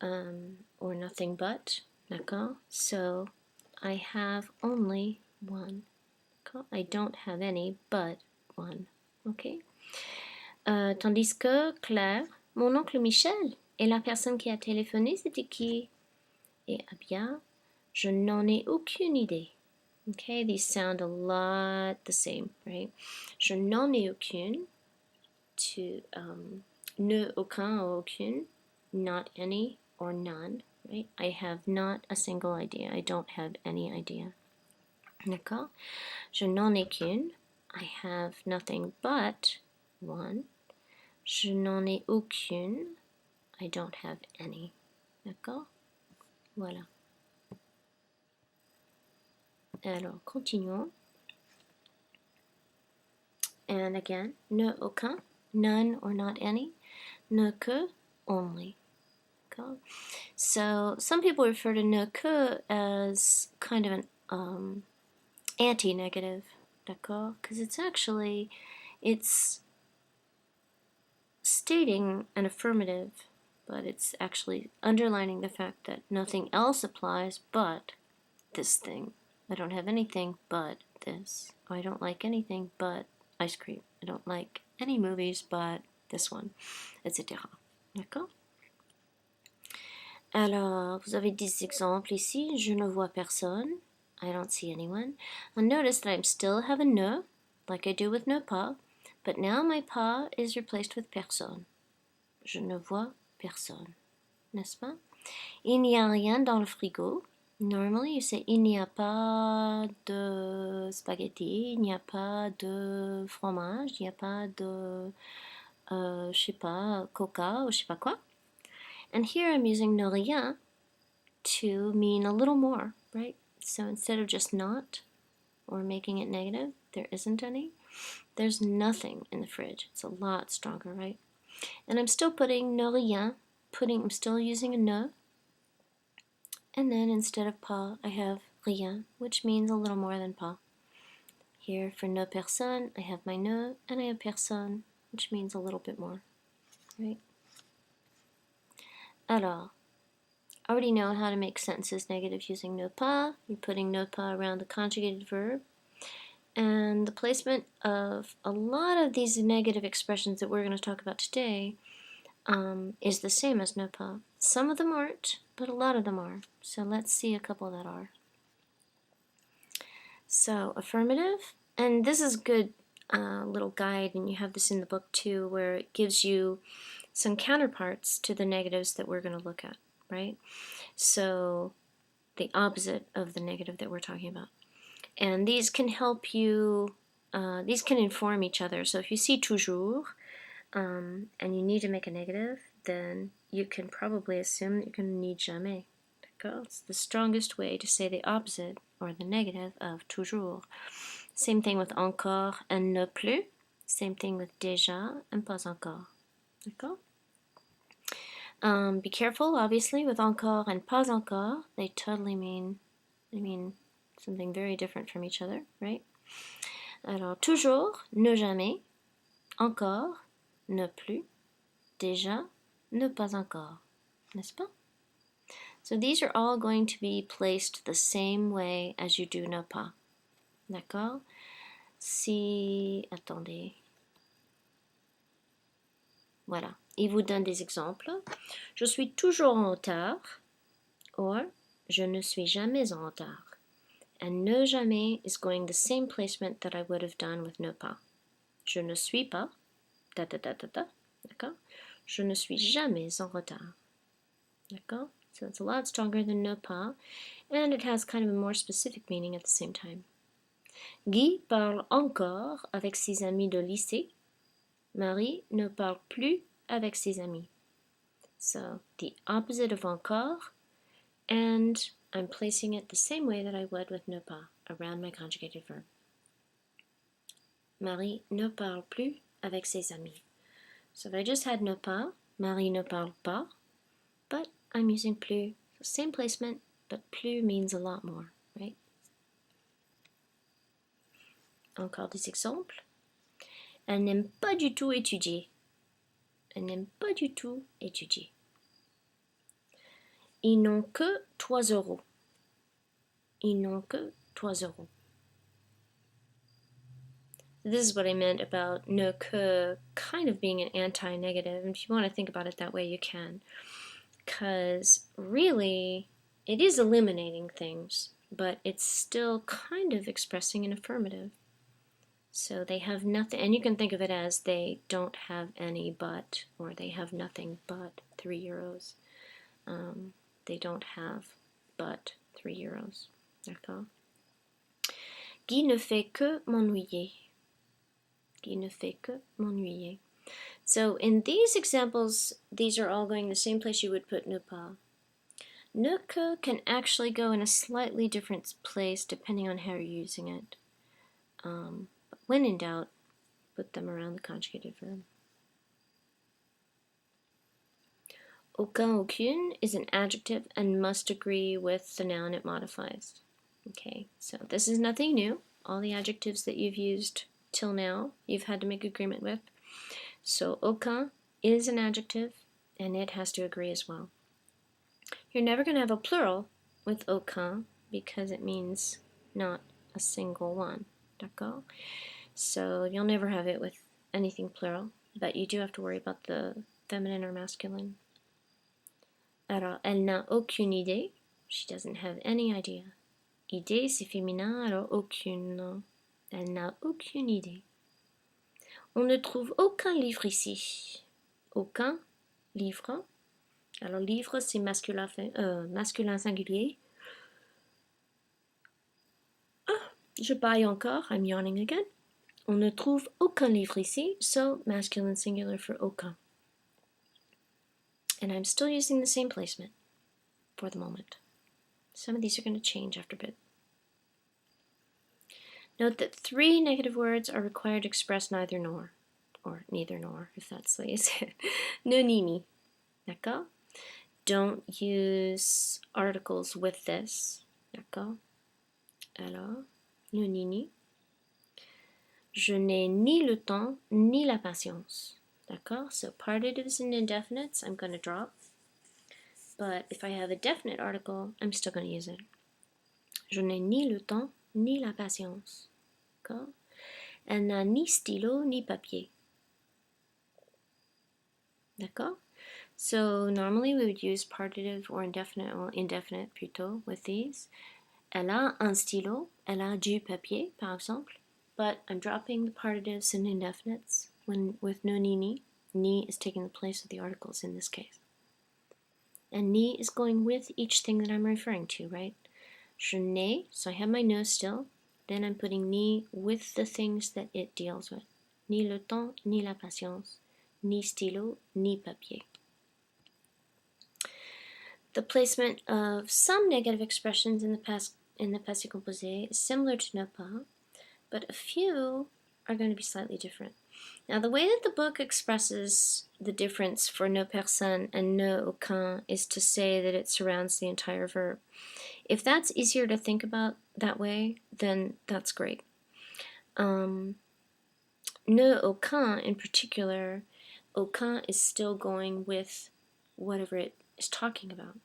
Or nothing but. D'accord? So I have only one. I don't have any but one. Okay? Tandis que Claire, mon oncle Michel, et la personne qui a téléphoné, c'était qui? Eh bien, je n'en ai aucune idée. Okay, these sound a lot the same, right? Je n'en ai aucune, to ne aucun or aucune, not any or none, right? I have not a single idea. I don't have any idea. D'accord? Je n'en ai qu'une. I have nothing but one. Je n'en ai aucune. I don't have any. D'accord? Voilà. Alors, continuons. And again, ne aucun, none or not any. Ne que, only. Okay? So some people refer to ne que as kind of an anti-negative, d'accord? Because it's stating an affirmative, but it's actually underlining the fact that nothing else applies but this thing. I don't have anything but this. I don't like anything but ice cream. I don't like any movies but this one, etc. D'accord? Alors, vous avez des exemples ici. Je ne vois personne. I don't see anyone. And notice that I still have a ne, like I do with ne pas, but now my pas is replaced with personne. Je ne vois personne. N'est-ce pas? Il n'y a rien dans le frigo. Normally you say il n'y a pas de spaghetti, il n'y a pas de fromage, il n'y a pas de, je sais pas, coca ou je sais pas quoi. And here I'm using ne rien to mean a little more, right? So instead of just not or making it negative, there isn't any. There's nothing in the fridge. It's a lot stronger, right? And I'm still putting ne rien, I'm still using a ne. And then instead of pas, I have rien, which means a little more than pas. Here for ne personne, I have my ne, and I have personne, which means a little bit more, right? Alors, I already know how to make sentences negative using ne pas. You're putting ne pas around the conjugated verb. And the placement of a lot of these negative expressions that we're going to talk about today is the same as ne pas. Some of them aren't, but a lot of them are. So let's see a couple that are. So affirmative, and this is a good little guide, and you have this in the book too, where it gives you some counterparts to the negatives that we're going to look at, right? So the opposite of the negative that we're talking about. And these can help you, these can inform each other. So if you see toujours and you need to make a negative, then you can probably assume that you're going to need jamais. It's the strongest way to say the opposite or the negative of toujours. Same thing with encore and ne plus. Same thing with déjà and pas encore. D'accord? Be careful, obviously, with encore and pas encore. They totally mean something very different from each other, right? Alors, toujours, ne jamais, encore, ne plus, déjà, ne pas encore. N'est-ce pas? So these are all going to be placed the same way as you do ne pas. D'accord? Si, attendez. Voilà. Il vous donne des exemples. Je suis toujours en retard. Or, je ne suis jamais en retard. And ne jamais is going the same placement that I would have done with ne pas. Je ne suis pas. Da da da da da. D'accord? Je ne suis jamais en retard. D'accord? So it's a lot stronger than ne pas, and it has kind of a more specific meaning at the same time. Guy parle encore avec ses amis de lycée. Marie ne parle plus avec ses amis. So the opposite of encore, and I'm placing it the same way that I would with ne pas, around my conjugated verb. Marie ne parle plus avec ses amis. So if I just had ne pas, Marie ne parle pas, but I'm using plus. So same placement, but plus means a lot more, right? Encore des exemples. Elle n'aime pas du tout étudier. Elle n'aime pas du tout étudier. Ils n'ont que 3 euros. Ils n'ont que 3 euros. This is what I meant about ne que kind of being an anti-negative. And if you want to think about it that way, you can. Because really, it is eliminating things, but it's still kind of expressing an affirmative. So they have nothing, and you can think of it as they don't have any but, or they have nothing but 3 euros. They don't have but 3 euros. D'accord? Guy ne fait que m'ennuyer. Guy ne fait que m'ennuyer. So in these examples, these are all going the same place you would put ne pas. Ne que can actually go in a slightly different place depending on how you're using it. But when in doubt, put them around the conjugated verb. Aucun, aucune is an adjective and must agree with the noun it modifies. Okay, so this is nothing new. All the adjectives that you've used till now, you've had to make agreement with. So aucun is an adjective, and it has to agree as well. You're never going to have a plural with aucun because it means not a single one. D'accord? So you'll never have it with anything plural, but you do have to worry about the feminine or masculine. Alors, elle n'a aucune idée. She doesn't have any idea. Idée, c'est féminin, alors aucune. Elle n'a aucune idée. On ne trouve aucun livre ici. Aucun livre. Alors, livre, c'est masculin singulier. Ah, je baille encore. I'm yawning again. On ne trouve aucun livre ici, so masculine singular for aucun. And I'm still using the same placement for the moment. Some of these are going to change after a bit. Note that 3 negative words are required to express neither nor, or neither nor, if that's the way you say it. Ne ni ni. D'accord? Don't use articles with this. D'accord? Alors, ne ni ni. Je n'ai ni le temps ni la patience. D'accord? So partitives and indefinites I'm going to drop. But if I have a definite article, I'm still going to use it. Je n'ai ni le temps ni la patience. D'accord? Elle n'a ni stylo ni papier. D'accord? So normally we would use partitive or indefinite, well, indefinite plutôt, with these. Elle a un stylo, elle a du papier, par exemple. But I'm dropping the partitives and indefinites when with no ni ni. Ni is taking the place of the articles in this case. And ni is going with each thing that I'm referring to, right? Je n'ai, so I have my no still. Then I'm putting ni with the things that it deals with. Ni le temps, ni la patience, ni stylo, ni papier. The placement of some negative expressions in the passé composé is similar to ne pas, but a few are going to be slightly different. Now, the way that the book expresses the difference for ne personne and ne aucun is to say that it surrounds the entire verb. If that's easier to think about that way, then that's great. Ne aucun in particular, aucun is still going with whatever it is talking about.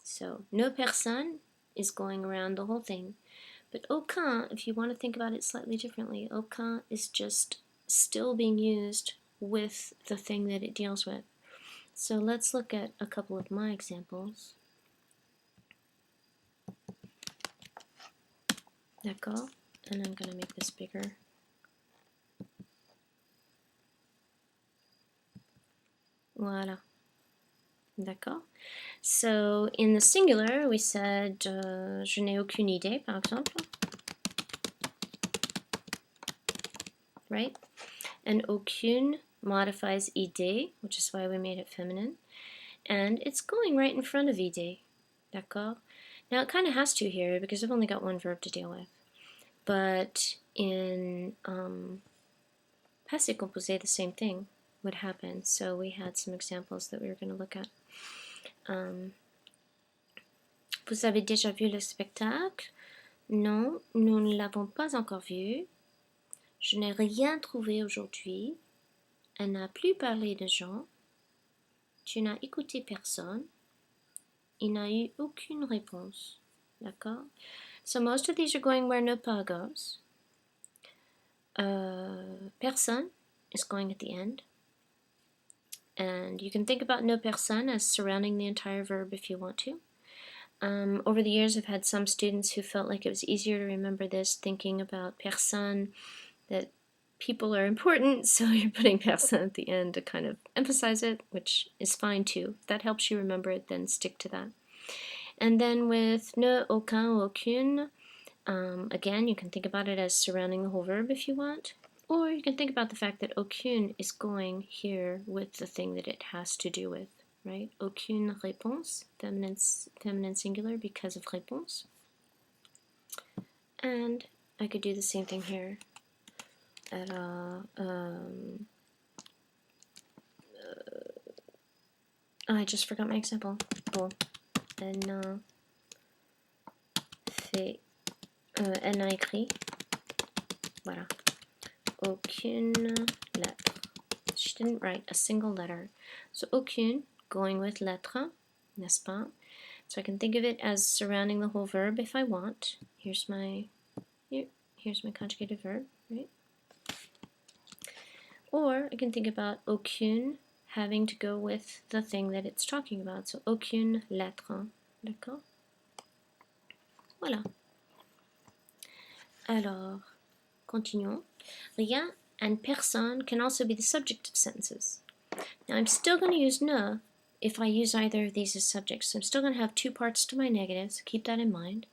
So, ne personne is going around the whole thing. But aucun, if you want to think about it slightly differently, aucun is just still being used with the thing that it deals with. So let's look at a couple of my examples. D'accord? And I'm going to make this bigger. Voilà. D'accord? So in the singular, we said je n'ai aucune idée, par exemple. Right? And aucune modifies idée, which is why we made it feminine. And it's going right in front of idée. D'accord? Now it kind of has to here because I've only got one verb to deal with. But in passé composé, the same thing would happen. So we had some examples that we were going to look at. Vous avez déjà vu le spectacle? Non, nous ne l'avons pas encore vu. Je n'ai rien trouvé aujourd'hui. Elle n'a plus parlé de gens. Tu n'as écouté personne. Il n'a eu aucune réponse. D'accord? So most of these are going where ne pas goes. Personne is going at the end. And you can think about ne personne as surrounding the entire verb if you want to. Over the years, I've had some students who felt like it was easier to remember this thinking about personne, that people are important, so you're putting personne at the end to kind of emphasize it, which is fine too. If that helps you remember it, then stick to that. And then with ne, aucun, aucune, again, you can think about it as surrounding the whole verb if you want. Or you can think about the fact that aucune is going here with the thing that it has to do with, right? Aucune réponse, feminine singular because of réponse. And I could do the same thing here. I just forgot my example. Bon, elle n'a écrit, voilà, aucune lettre. She didn't write a single letter. So aucune, going with lettre, n'est-ce pas? So I can think of it as surrounding the whole verb if I want. Here's my conjugated verb, right? Or I can think about aucune having to go with the thing that it's talking about. So aucune lettre, d'accord? Voilà. Alors, continuons. Rien and personne can also be the subject of sentences. Now I'm still going to use ne if I use either of these as subjects. So I'm still going to have two parts to my negatives. Keep that in mind.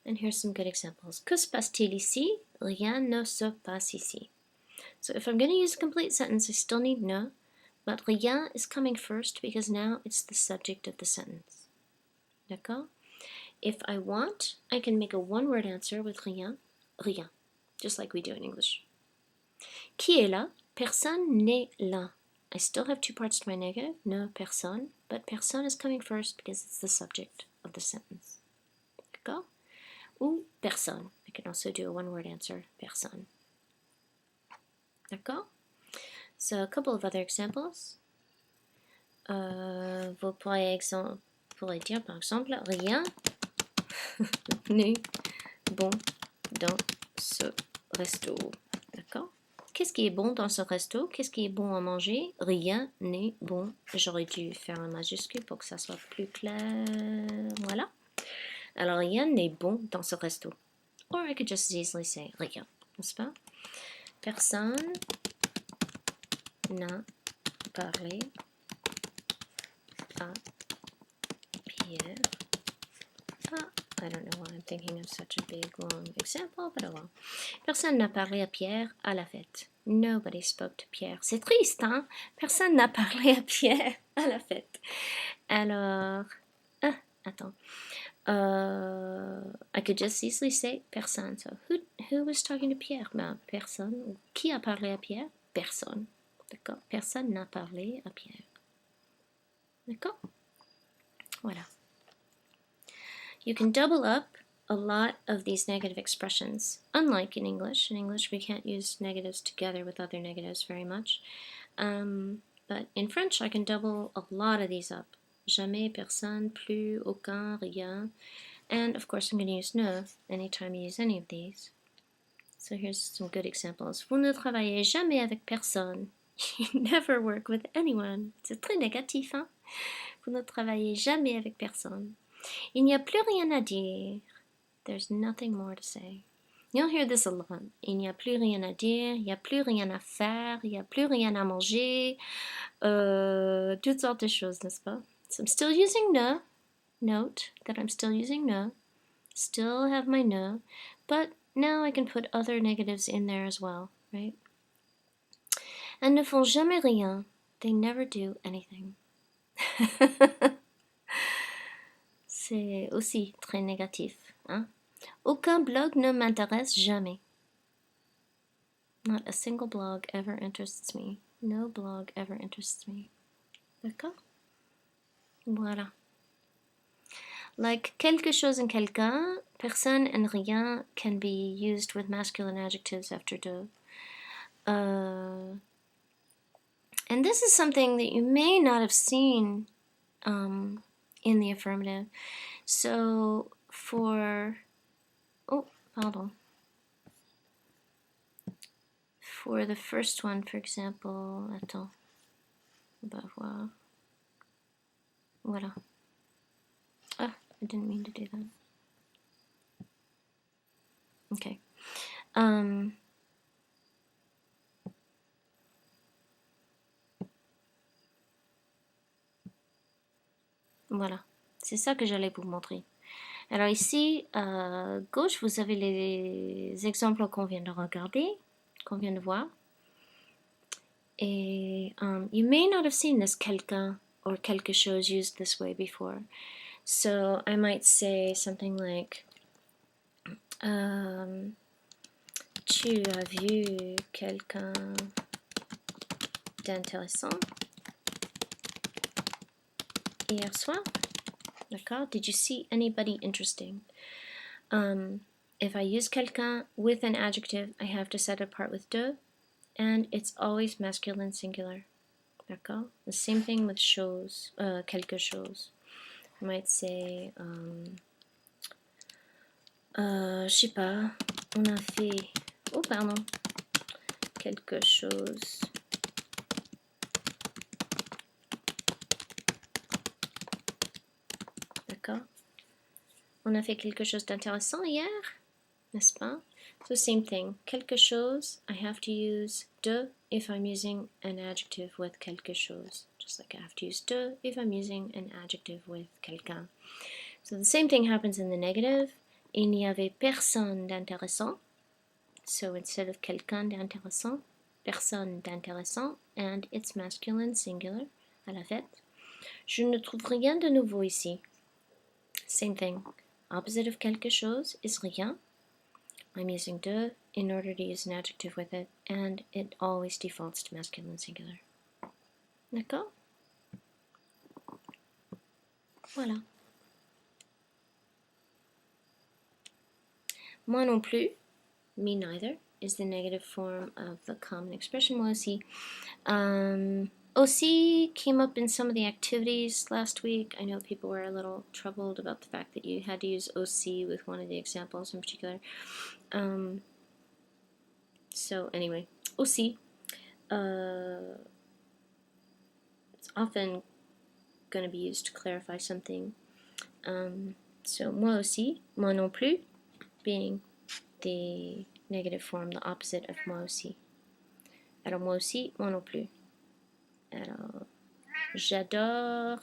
And here's some good examples. Que se passe-t-il ici? Rien ne se passe ici. So if I'm going to use a complete sentence, I still need ne, but rien is coming first because now it's the subject of the sentence. D'accord? If I want, I can make a one-word answer with rien, rien, just like we do in English. Qui est là? Personne n'est là. I still have two parts to my negative, ne, personne, but personne is coming first because it's the subject of the sentence. D'accord? Ou personne. I can also do a one-word answer, personne. D'accord? So a couple of other examples. Vous pourrez dire par exemple, rien n'est bon dans ce resto. D'accord? Qu'est-ce qui est bon dans ce resto? Qu'est-ce qui est bon à manger? Rien n'est bon. J'aurais dû faire un majuscule pour que ça soit plus clair. Voilà. Alors, rien n'est bon dans ce resto. Or I could just as easily say rien, n'est-ce pas? Personne n'a parlé à Pierre. I don't know why I'm thinking of such a big, long example, but oh well. Personne n'a parlé à Pierre à la fête. Nobody spoke to Pierre. C'est triste, hein? Personne n'a parlé à Pierre à la fête. Alors, attends. I could just easily say personne. So who was talking to Pierre? Ben, personne. Qui a parlé à Pierre? Personne. D'accord? Personne n'a parlé à Pierre. D'accord? Voilà. You can double up a lot of these negative expressions, unlike in English. In English, we can't use negatives together with other negatives very much. But in French, I can double a lot of these up. Jamais, personne, plus, aucun, rien. And of course, I'm going to use ne anytime you use any of these. So here's some good examples. Vous ne travaillez jamais avec personne. You never work with anyone. C'est très négatif, hein? Vous ne travaillez jamais avec personne. Il n'y a plus rien à dire. There's nothing more to say. You'll hear this a lot. Il n'y a plus rien à dire. Il n'y a plus rien à faire. Il n'y a plus rien à manger. Toutes sortes de choses, n'est-ce pas? So I'm still using ne. Note that I'm still using ne. Still have my ne. But now I can put other negatives in there as well, right? Elles ne font jamais rien. They never do anything. C'est aussi très négatif, hein? Aucun blog ne m'intéresse jamais. Not a single blog ever interests me. No blog ever interests me. D'accord? Voilà. Like quelque chose and quelqu'un, personne and rien can be used with masculine adjectives after de. And this is something that you may not have seen in the affirmative. So for, oh, pardon. For the first one, for example, attends, on va voir. Voilà. Ah, I didn't mean to do that. Okay. Voilà. C'est ça que j'allais vous montrer. Alors ici, à gauche, vous avez les exemples qu'on vient de regarder, qu'on vient de voir. Et you may not have seen this quelqu'un or quelque chose used this way before. So I might say something like, tu as vu quelqu'un d'intéressant hier soir? D'accord? Did you see anybody interesting? If I use quelqu'un with an adjective, I have to set it apart with de, and it's always masculine singular. D'accord? The same thing with chose, quelque chose. I might say, je sais pas, on a fait, oh pardon, quelque chose. D'accord? On a fait quelque chose d'intéressant hier, n'est-ce pas? So same thing. Quelque chose, I have to use de if I'm using an adjective with quelque chose. Just like I have to use de if I'm using an adjective with quelqu'un. So the same thing happens in the negative. Il n'y avait personne d'intéressant. So instead of quelqu'un d'intéressant, personne d'intéressant, and it's masculine singular à la fête. Je ne trouve rien de nouveau ici. Same thing. Opposite of quelque chose is rien. I'm using de in order to use an adjective with it, and it always defaults to masculine singular. D'accord? Voilà. Moi non plus, me neither, is the negative form of the common expression moi aussi. OC came up in some of the activities last week. I know people were a little troubled about the fact that you had to use OC with one of the examples in particular. So anyway, OC. It's often going to be used to clarify something. So moi aussi, moi non plus, being the negative form, the opposite of moi aussi. Alors moi aussi, moi non plus. Alors, j'adore.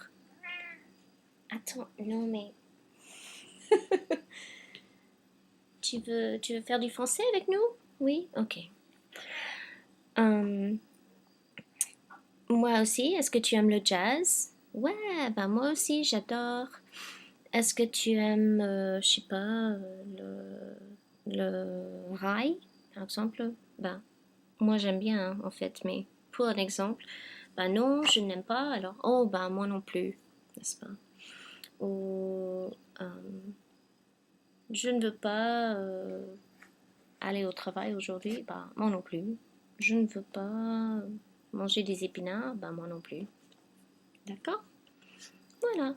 Attends, non mais. tu veux faire du français avec nous? Oui? Ok. Moi aussi, est-ce que tu aimes le jazz? Ouais, ben moi aussi, j'adore. Est-ce que tu aimes, je sais pas, le rail, par exemple? Ben, moi j'aime bien, hein, en fait, mais pour un exemple, ben non, je n'aime pas, alors, oh, ben moi non plus, n'est-ce pas? Ou, je ne veux pas aller au travail aujourd'hui, ben moi non plus. Je ne veux pas manger des épinards, ben moi non plus. D'accord? Voilà.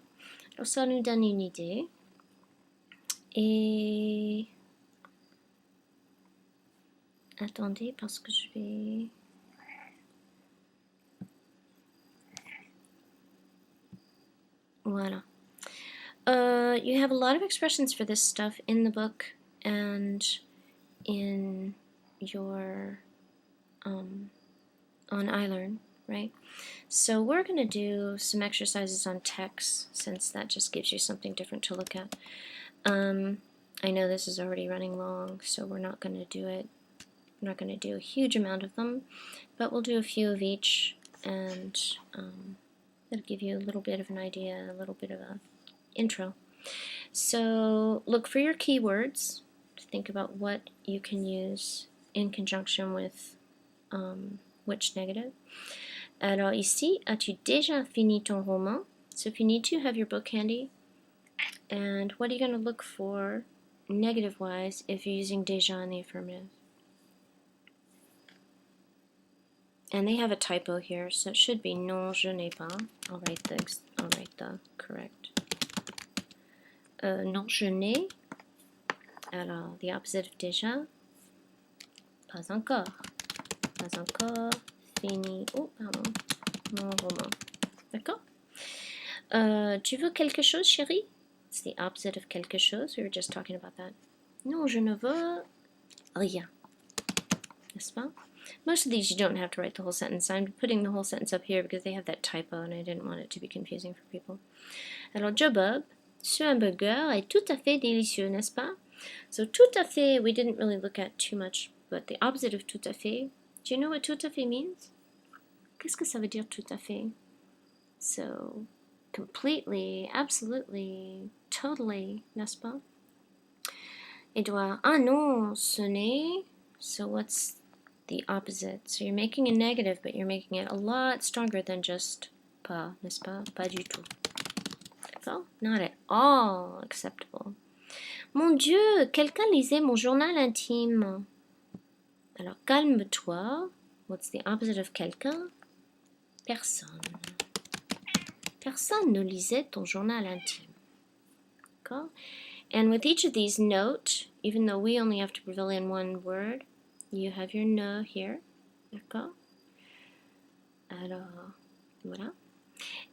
Alors ça nous donne une idée. Et attendez parce que je vais... Voilà. You have a lot of expressions for this stuff in the book and in your on iLearn, right? So we're going to do some exercises on text since that just gives you something different to look at. I know this is already running long, so we're not going to do it. We're not going to do a huge amount of them, but we'll do a few of each, and that'll give you a little bit of an idea, a little bit of an intro. So look for your keywords to think about what you can use in conjunction with which negative. Alors ici, as-tu déjà fini ton roman? So if you need to, have your book handy. And what are you going to look for negative-wise if you're using déjà in the affirmative? And they have a typo here, so it should be non, je n'ai pas. I'll write the correct Non, je n'ai. Alors, the opposite of déjà. Pas encore. Pas encore. Fini. Oh, pardon. Mon roman. D'accord? Tu veux quelque chose, chérie? It's the opposite of quelque chose. We were just talking about that. Non, je ne veux rien. N'est-ce pas? Most of these you don't have to write the whole sentence. I'm putting the whole sentence up here because they have that typo and I didn't want it to be confusing for people. Alors, Joe Bob, ce hamburger est tout à fait délicieux, n'est-ce pas? So, tout à fait, we didn't really look at too much, but the opposite of tout à fait. Do you know what tout à fait means? Qu'est-ce que ça veut dire tout à fait? So, completely, absolutely, totally, n'est-ce pas? Edouard, ah non, ce n'est. So, what's the opposite? So, you're making a negative, but you're making it a lot stronger than just pas, n'est-ce pas? Pas du tout. D'accord? Not at all acceptable. Mon Dieu, quelqu'un lisait mon journal intime. Alors, calme-toi. What's the opposite of quelqu'un? Personne. Personne ne lisait ton journal intime. D'accord? And with each of these, note, even though we only have to fill in one word, you have your ne here. D'accord? Alors, voilà.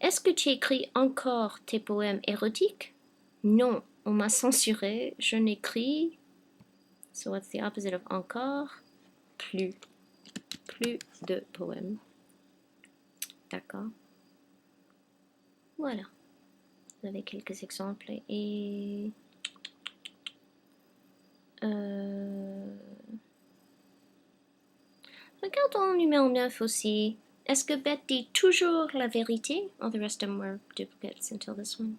Est-ce que tu écris encore tes poèmes érotiques? Non, on m'a censuré. Je n'écris. So what's the opposite of encore? Plus. Plus de poèmes. D'accord? Voilà. Vous avez quelques exemples et... Regardons le numéro 9 aussi. Est-ce que Beth dit toujours la vérité? All the rest of them were duplicates until this one.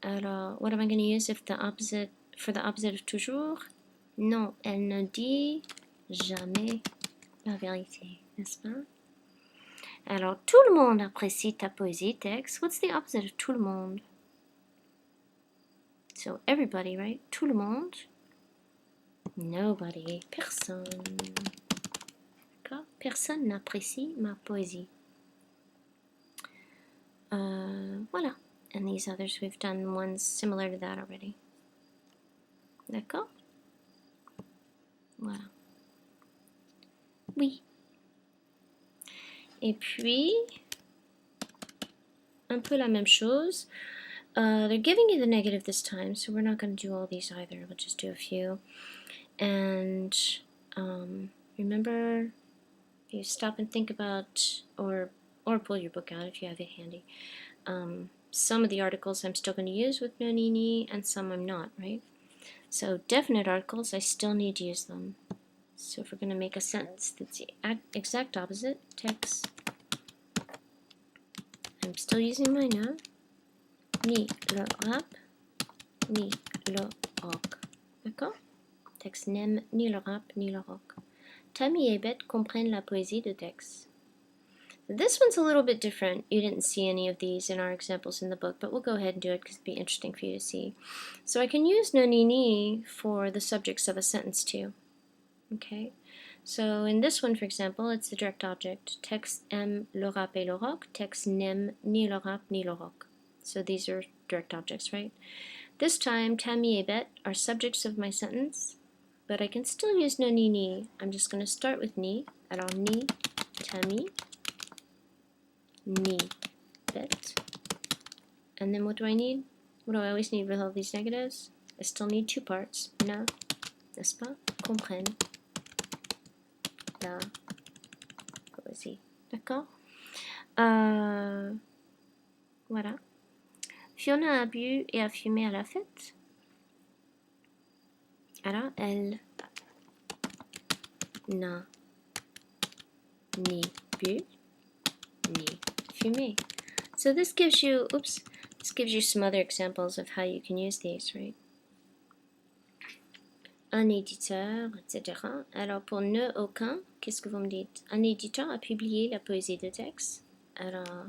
Alors, what am I going to use if the opposite, for the opposite of toujours? Non, elle ne dit jamais la vérité, n'est-ce pas? Alors, tout le monde apprécie ta poésie, Tex. What's the opposite of tout le monde? So, everybody, right? Tout le monde. Nobody. Personne. D'accord? Personne n'apprécie ma poésie. Voilà. And these others, we've done ones similar to that already. D'accord? Voilà. Oui. Et puis, un peu la même chose. They're giving you the negative this time, so we're not going to do all these either. We'll just do a few. And remember, you stop and think about, or pull your book out if you have it handy. Some of the articles I'm still going to use with nonini, and some I'm not, right? So definite articles, I still need to use them. So if we're going to make a sentence that's the exact opposite, text, I'm still using my ne, ni le rap, ni le rock. D'accord? Tex n'aime ni le rap, ni le rock. Tammy et Beth comprennent la poésie de Tex. This one's a little bit different. You didn't see any of these in our examples in the book, but we'll go ahead and do it because it'd be interesting for you to see. So I can use nonini for the subjects of a sentence too. Okay? So in this one, for example, it's the direct object. Tex aime le rap et le rock. Tex n'aime ni le rap ni le rock. So these are direct objects, right? This time, Tammy et Beth are subjects of my sentence, but I can still use nonini. I'm just going to start with ni. Alors, ni, Tammy, ni, Beth. And then what do I need? What do I always need with all these negatives? I still need two parts. Na, n'est-ce pas? Comprennent la poésie. D'accord? Voilà. Fiona a bu et a fumé à la fête. Alors, elle n'a ni bu ni fumé. So this gives you, some other examples of how you can use these, right? Un éditeur, etc. Alors pour ne aucun, qu'est-ce que vous me dites? Un éditeur a publié la poésie de Tex. Alors,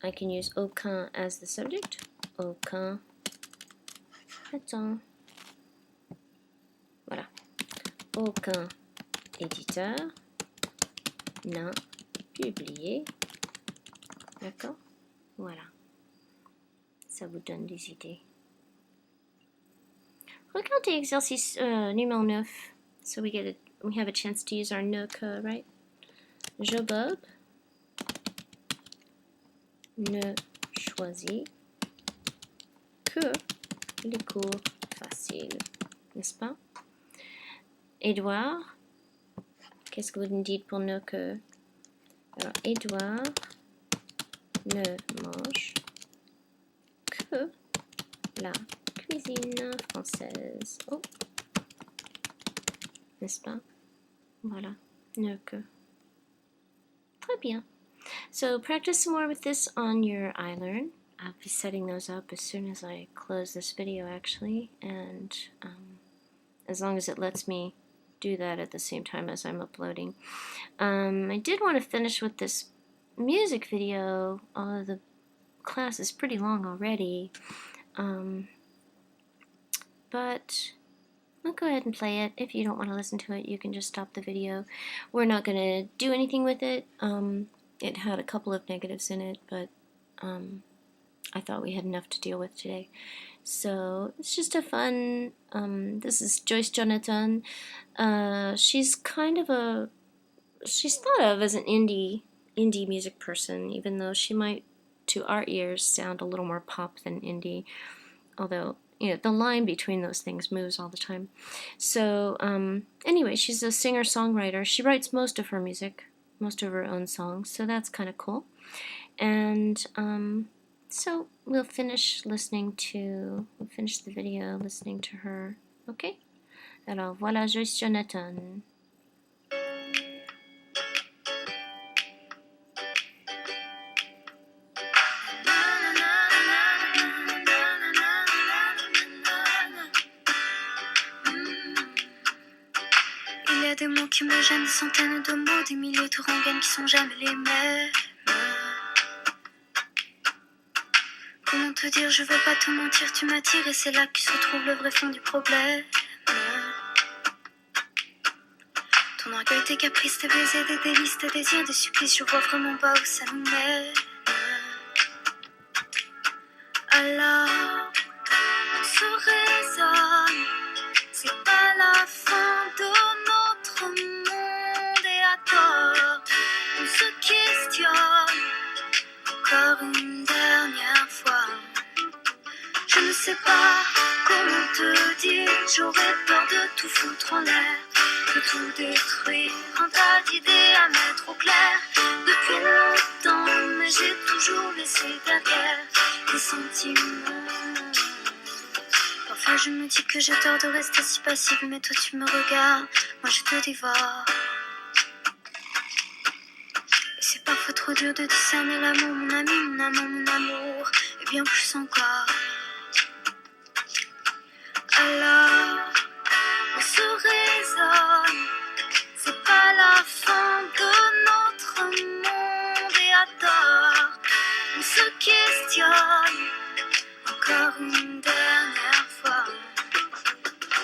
I can use aucun as the subject. Aucun. Attends. Voilà. Aucun éditeur n'a publié. D'accord? Voilà. ça vous donne des idées. Regardez exercice numéro 9. So we have a chance to use our ne que, right? Je Bob ne choisit que les cours faciles, n'est-ce pas? Édouard, qu'est-ce que vous me dites pour ne que? Alors, Édouard ne mange que la cuisine française. Oh, n'est-ce pas? Voilà, ne que. Très bien. So practice some more with this on your iLearn. I'll be setting those up as soon as I close this video, actually, and as long as it lets me do that at the same time as I'm uploading. I did want to finish with this music video, although the class is pretty long already, but I'll go ahead and play it. If you don't want to listen to it, you can just stop the video. We're not going to do anything with it. It had a couple of negatives in it, but I thought we had enough to deal with today. So it's just a fun, this is Joyce Jonathan. She's kind of she's thought of as an indie music person, even though she might, to our ears, sound a little more pop than indie, although, you know, the line between those things moves all the time. So, anyway, she's a singer-songwriter. She writes most of her music, most of her own songs, so that's kind of cool. And, so we'll finish the video listening to her, okay? Alors, voilà Joyce Jonathan.
Il y a des mots qui me gênent, des centaines de mots, des milliers de rengaines qui sont jamais les mêmes. Comment te dire, je veux pas te mentir, tu m'attires et c'est là que se trouve le vrai fond du problème. Ton orgueil, tes caprices, tes baisers, des délices, tes désirs, des supplices, je vois vraiment pas où ça nous mène. Alors, on se raisonne, c'est pas la fin de notre monde et à tort, on se questionne encore une dernière fois. Je ne sais pas comment te dire, j'aurais peur de tout foutre en l'air, de tout détruire, un tas d'idées à mettre au clair. Depuis longtemps, mais j'ai toujours laissé derrière des sentiments. Parfois je me dis que j'ai tort de rester si passive, mais toi tu me regardes, moi je te dévore. Et c'est parfois trop dur de discerner l'amour, mon ami, mon amant, mon amour, et bien plus encore. Alors, on se raisonne, c'est pas la fin de notre monde et à tort, on se questionne encore une dernière fois.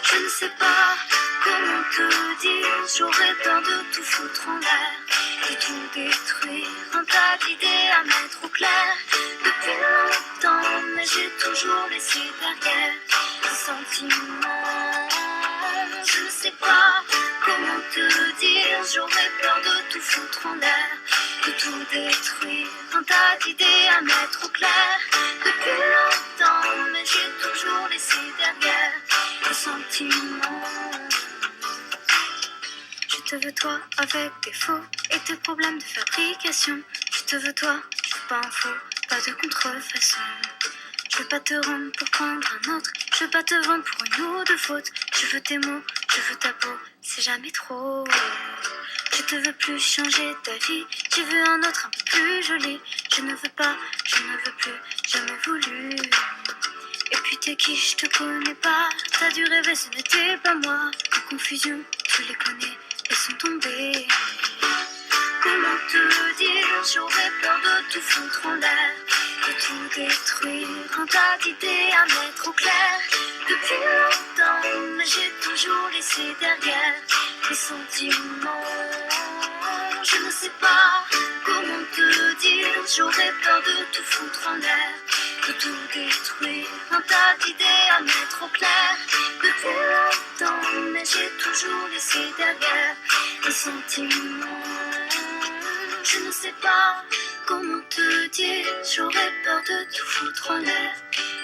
Je ne sais pas comment te dire, j'aurais peur de tout foutre en l'air, de tout détruire, un tas d'idées à mettre au clair. Depuis longtemps, mais j'ai toujours laissé derrière des sentiments. Je ne sais pas comment te dire, j'aurais peur de tout foutre en l'air, de tout détruire, un tas d'idées à mettre au clair. Depuis longtemps, mais j'ai toujours laissé derrière des sentiments. Je te veux toi avec tes faux et tes problèmes de fabrication. Je te veux toi, je veux pas un faux, pas de contrefaçon. Je veux pas te rendre pour prendre un autre, je veux pas te vendre pour une ou deux fautes. Je veux tes mots, je veux ta peau, c'est jamais trop. Je te veux plus changer ta vie, tu veux un autre un peu plus joli. Je ne veux pas, je ne veux plus, jamais voulu. Et puis t'es qui, je te connais pas, t'as dû rêver, ce n'était pas moi. En confusion, tu les connais, elles sont tombées. Comment te dire, j'aurais peur de tout foutre en l'air, de tout détruire, un tas d'idées à mettre au clair. Depuis longtemps, mais j'ai toujours laissé derrière les sentiments. Je ne sais pas comment te dire, j'aurais peur de tout foutre en l'air, peux tout détruire, un tas d'idées à mettre au clair. Depuis longtemps, mais j'ai toujours laissé derrière les sentiments. Je ne sais pas comment te dire, j'aurais peur de tout foutre en l'air,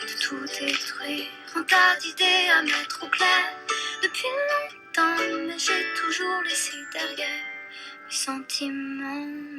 de tout détruire, un tas d'idées à mettre au clair. Depuis longtemps, mais j'ai toujours laissé derrière les sentiments.